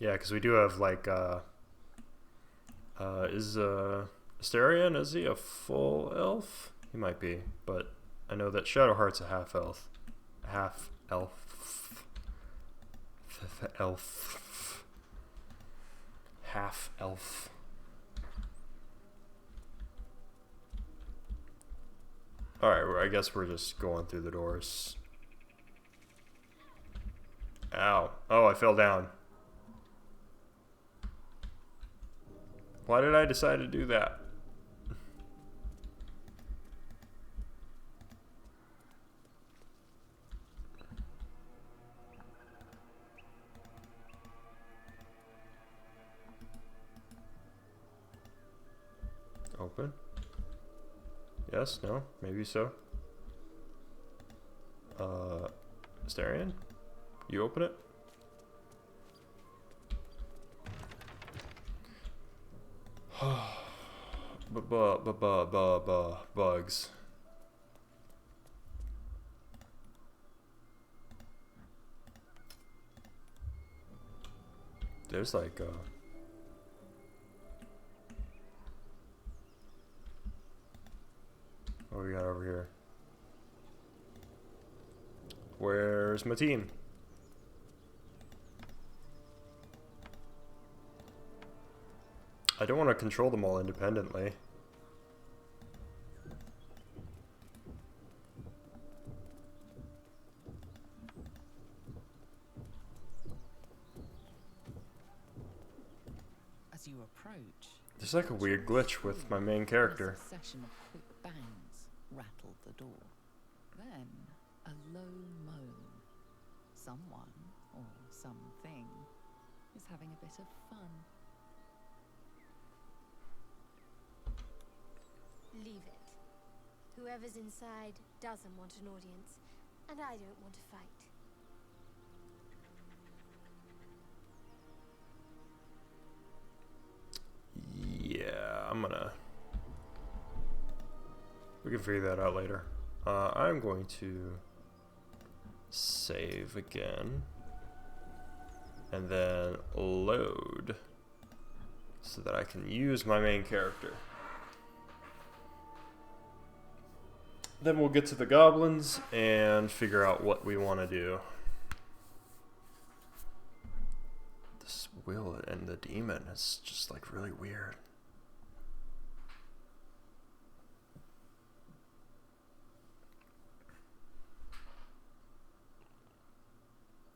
Yeah, because we do have, like, is Asterion, is he a full elf? He might be, but I know that Shadowheart's a half elf. Half elf. Elf. Half elf. Alright, well, I guess we're just going through the doors. Ow. Oh, I fell down. Why did I decide to do that? Open. Yes, no, maybe so. Asterion? You open it? Bugs. There's like what we got over here? Where's my team? I don't want to control them all independently. As you approach, there's like a weird glitch with my main character. A succession of quick bangs rattled the door. Then a low moan. Someone, or something, is having a bit of fun. Leave it. Whoever's inside doesn't want an audience, and I don't want to fight. We can figure that out later. I'm going to save again. And then load. So that I can use my main character. Then we'll get to the goblins and figure out what we want to do. This will and the demon is just like really weird.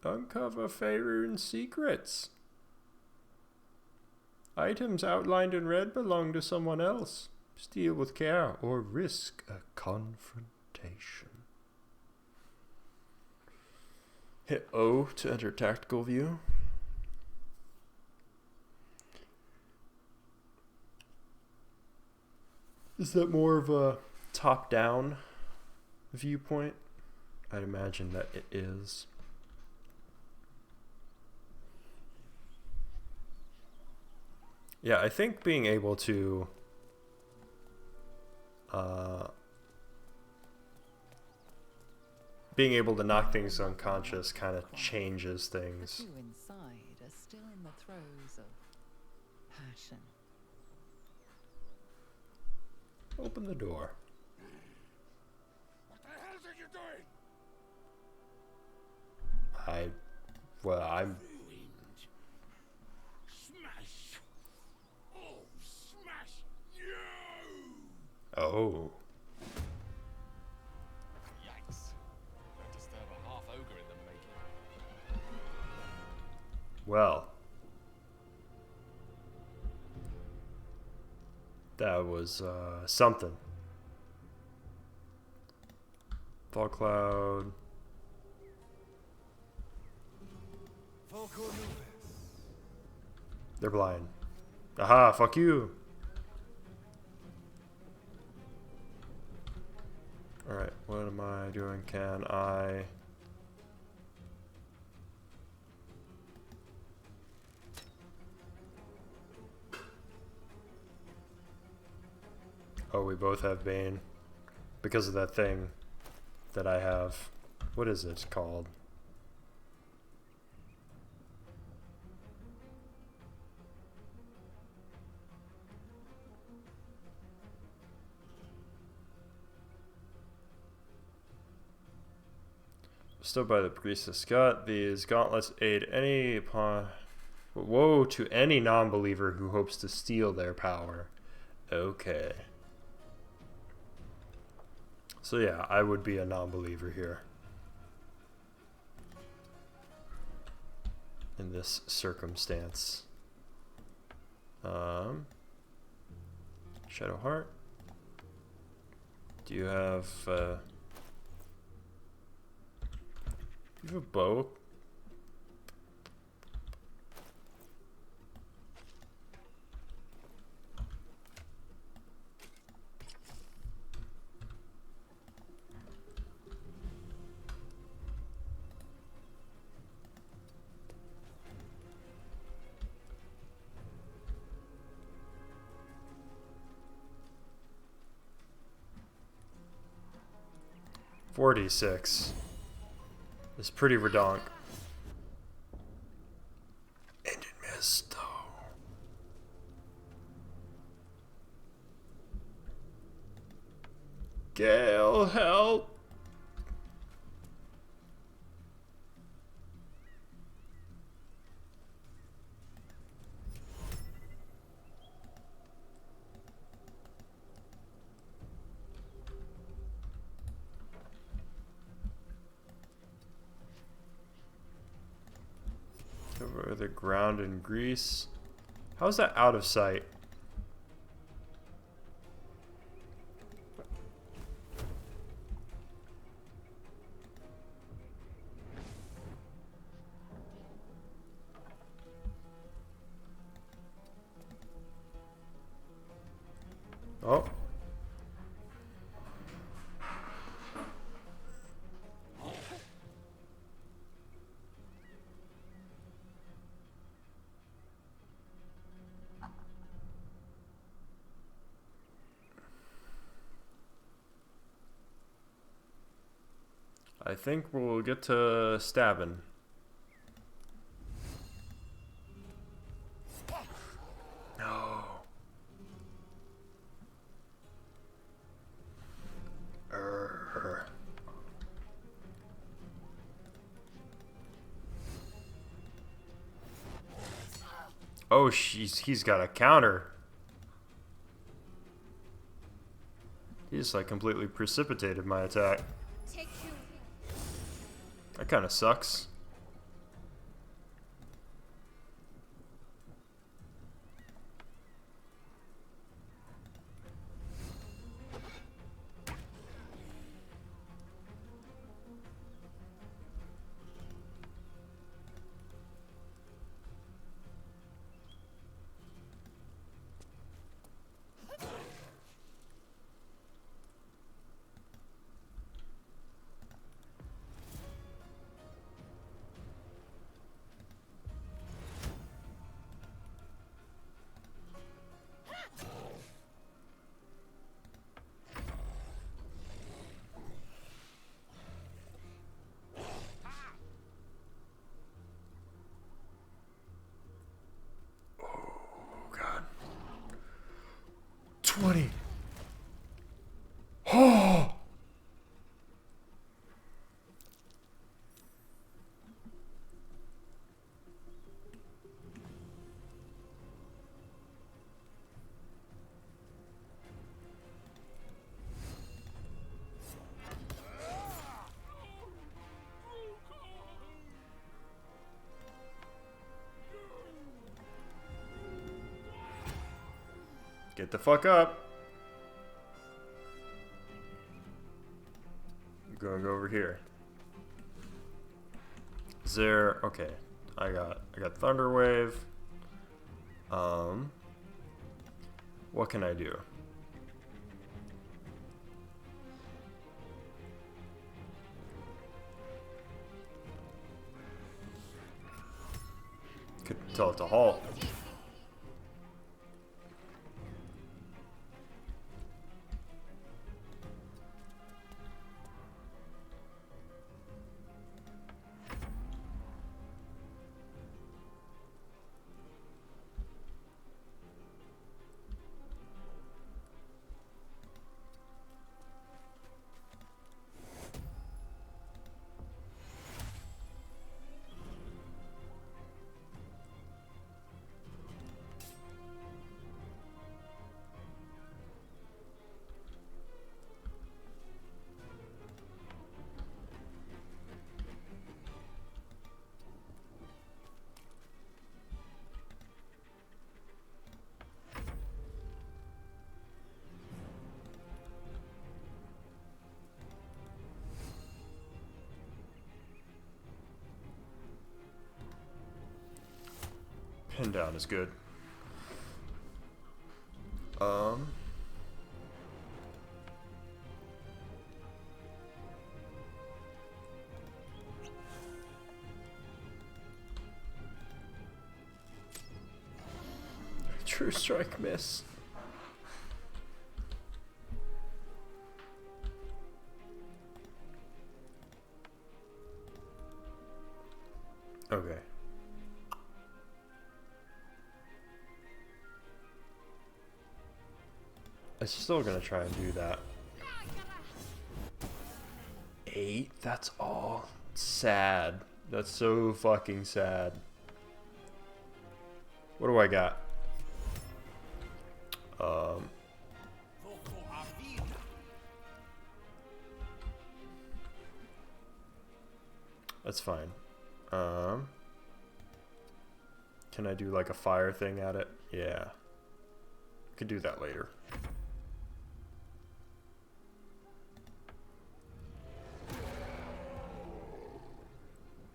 Uncover Faerun's secrets. Items outlined in red belong to someone else. Steal with care or risk a confrontation. Hit O to enter tactical view. Is that more of a top-down viewpoint? I'd imagine that it is. Yeah, I think being able to knock things unconscious kind of changes things. The two inside are still in the throes of passion. Open the door. What the hell are you doing? I'm Smash! Oh, smash you! Oh. Yikes. Don't disturb a half ogre in the making. Well. That was something. Fog cloud. They're blind. Aha, fuck you. Alright, what am I doing? Can I... Oh, we both have Bane. Because of that thing that I have. What is it called? Bestowed by the priest of Scott, these gauntlets aid any upon... Woe to any non-believer who hopes to steal their power. Okay. So yeah, I would be a non-believer here. In this circumstance. Shadowheart. Do you have... you have a bow? $46. It's pretty redonk. And it missed, though. Gale, help! Over the ground in Greece. How's that out of sight? Oh. I think we'll get to stabbing. No. Oh, he's got a counter. He just like completely precipitated my attack. That kind of sucks. Oh god. 20. Oh. Get the fuck up. I'm gonna go over here. Is there, okay. I got Thunder Wave. What can I do? Could tell it to halt. Pin down is good. True strike miss. Okay. I'm still gonna try and do that. 8? That's all sad. That's so fucking sad. What do I got? That's fine. Can I do like a fire thing at it? Yeah. Could do that later.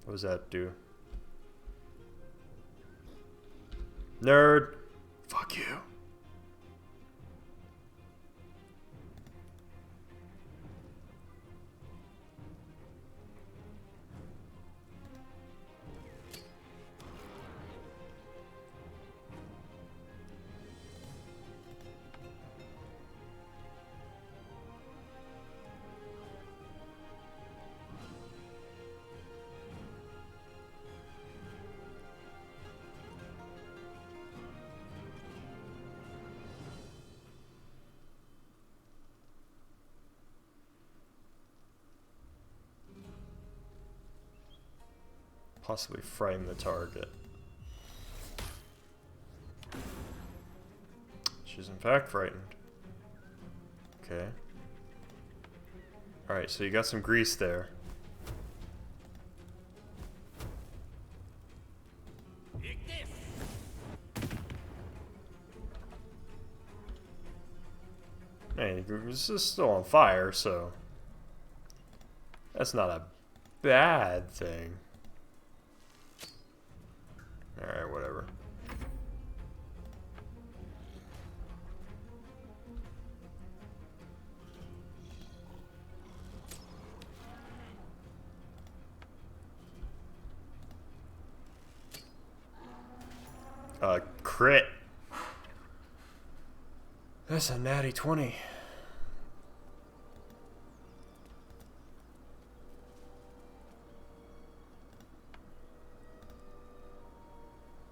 What does that do? Nerd! Fuck you. Possibly frighten the target. She's in fact frightened. Okay. Alright, so you got some grease there. Hey, this is still on fire, so that's not a bad thing. Alright, whatever. Crit. That's a natty 20.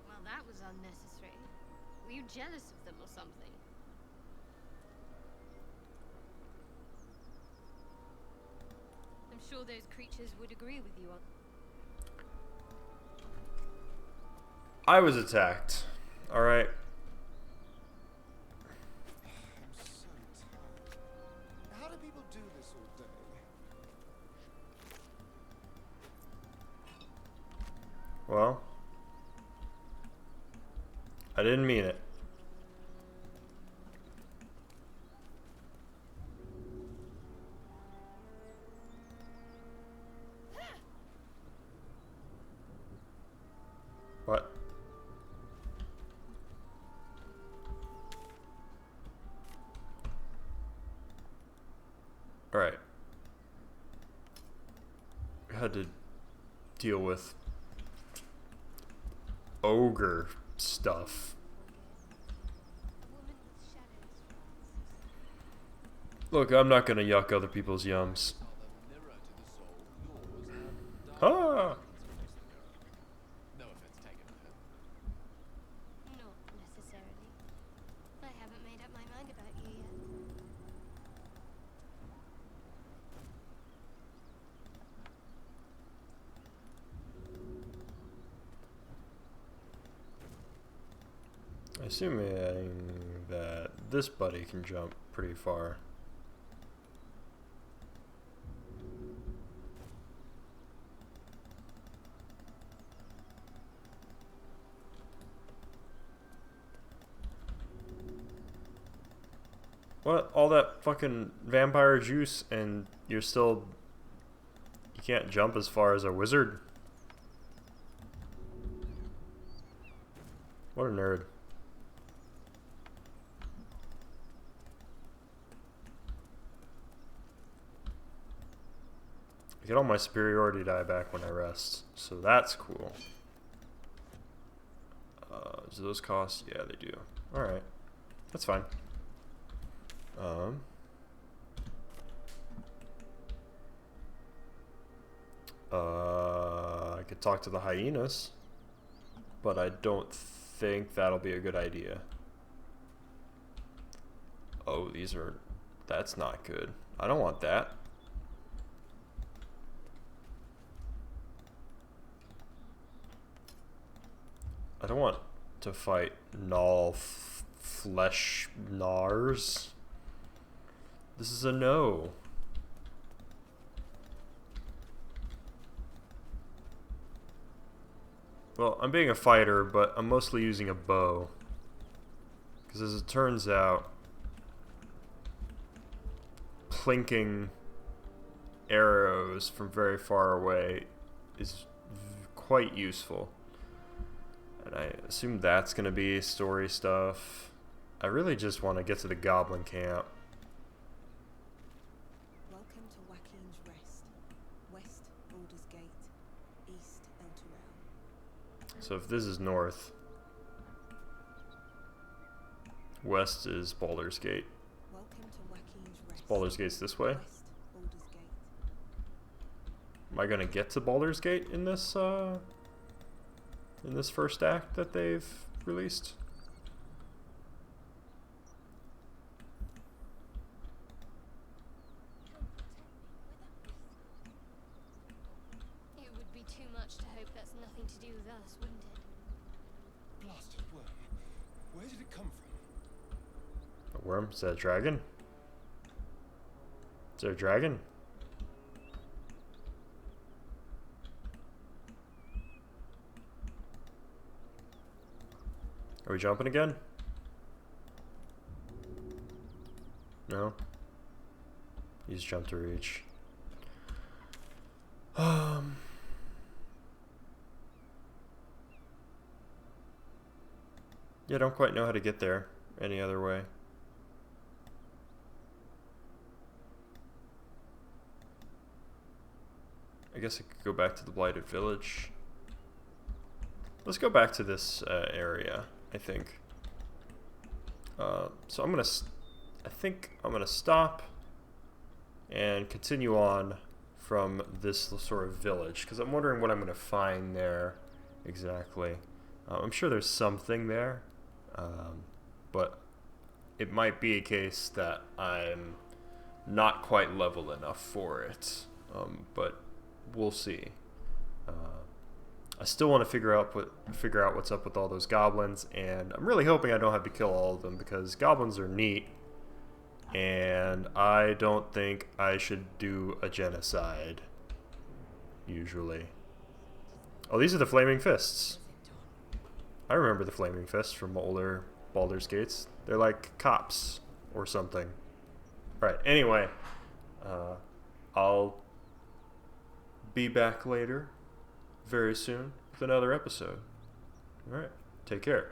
Well, that was unnecessary. Were you jealous of them or something? I'm sure those creatures would agree with you on... I was attacked. Alright. I'm so tired. How do people do this all day? Well, I didn't mean it. What? Alright. We had to deal with ogre stuff. Look, I'm not gonna yuck other people's yums. Ah! No offense taken. Not necessarily. I haven't made up my mind about you yet. Assuming that this buddy can jump pretty far. What? All that fucking vampire juice and you're still... You can't jump as far as a wizard? What a nerd. I get all my superiority die back when I rest, so that's cool. Do those cost? Yeah, they do. Alright. That's fine. I could talk to the hyenas, but I don't think that'll be a good idea. Oh, these are... That's not good. I don't want that. I don't want to fight Null Flesh Nars. This is a no. Well, I'm being a fighter, but I'm mostly using a bow. Because as it turns out, plinking arrows from very far away is quite useful. And I assume that's going to be story stuff. I really just want to get to the goblin camp. Welcome to Joaquin's Rest. West, Baldur's Gate. East, El Turel. So if this is north, west is Baldur's Gate. Welcome to Joaquin's Rest. Baldur's Gate's this way. West, Baldur's Gate. Am I going to get to Baldur's Gate in this first act that they've released? It would be too much to hope that's nothing to do with us, wouldn't it? Blasted worm. Where did it come from? A worm? Is that a dragon? Is there a dragon? Are we jumping again? No? Use jump to reach. Yeah, I don't quite know how to get there any other way. I guess I could go back to the Blighted Village. Let's go back to this area, I think. So I think I'm gonna stop and continue on from this sort of village, because I'm wondering what I'm gonna find there exactly. I'm sure there's something there, but it might be a case that I'm not quite level enough for it, but we'll see. I still want to figure out what's up with all those goblins, and I'm really hoping I don't have to kill all of them, because goblins are neat, and I don't think I should do a genocide usually. Oh, these are the Flaming Fists. I remember the Flaming Fists from older Baldur's Gates. They're like cops or something. Right, anyway, I'll be back later, very soon, with another episode. Alright, take care.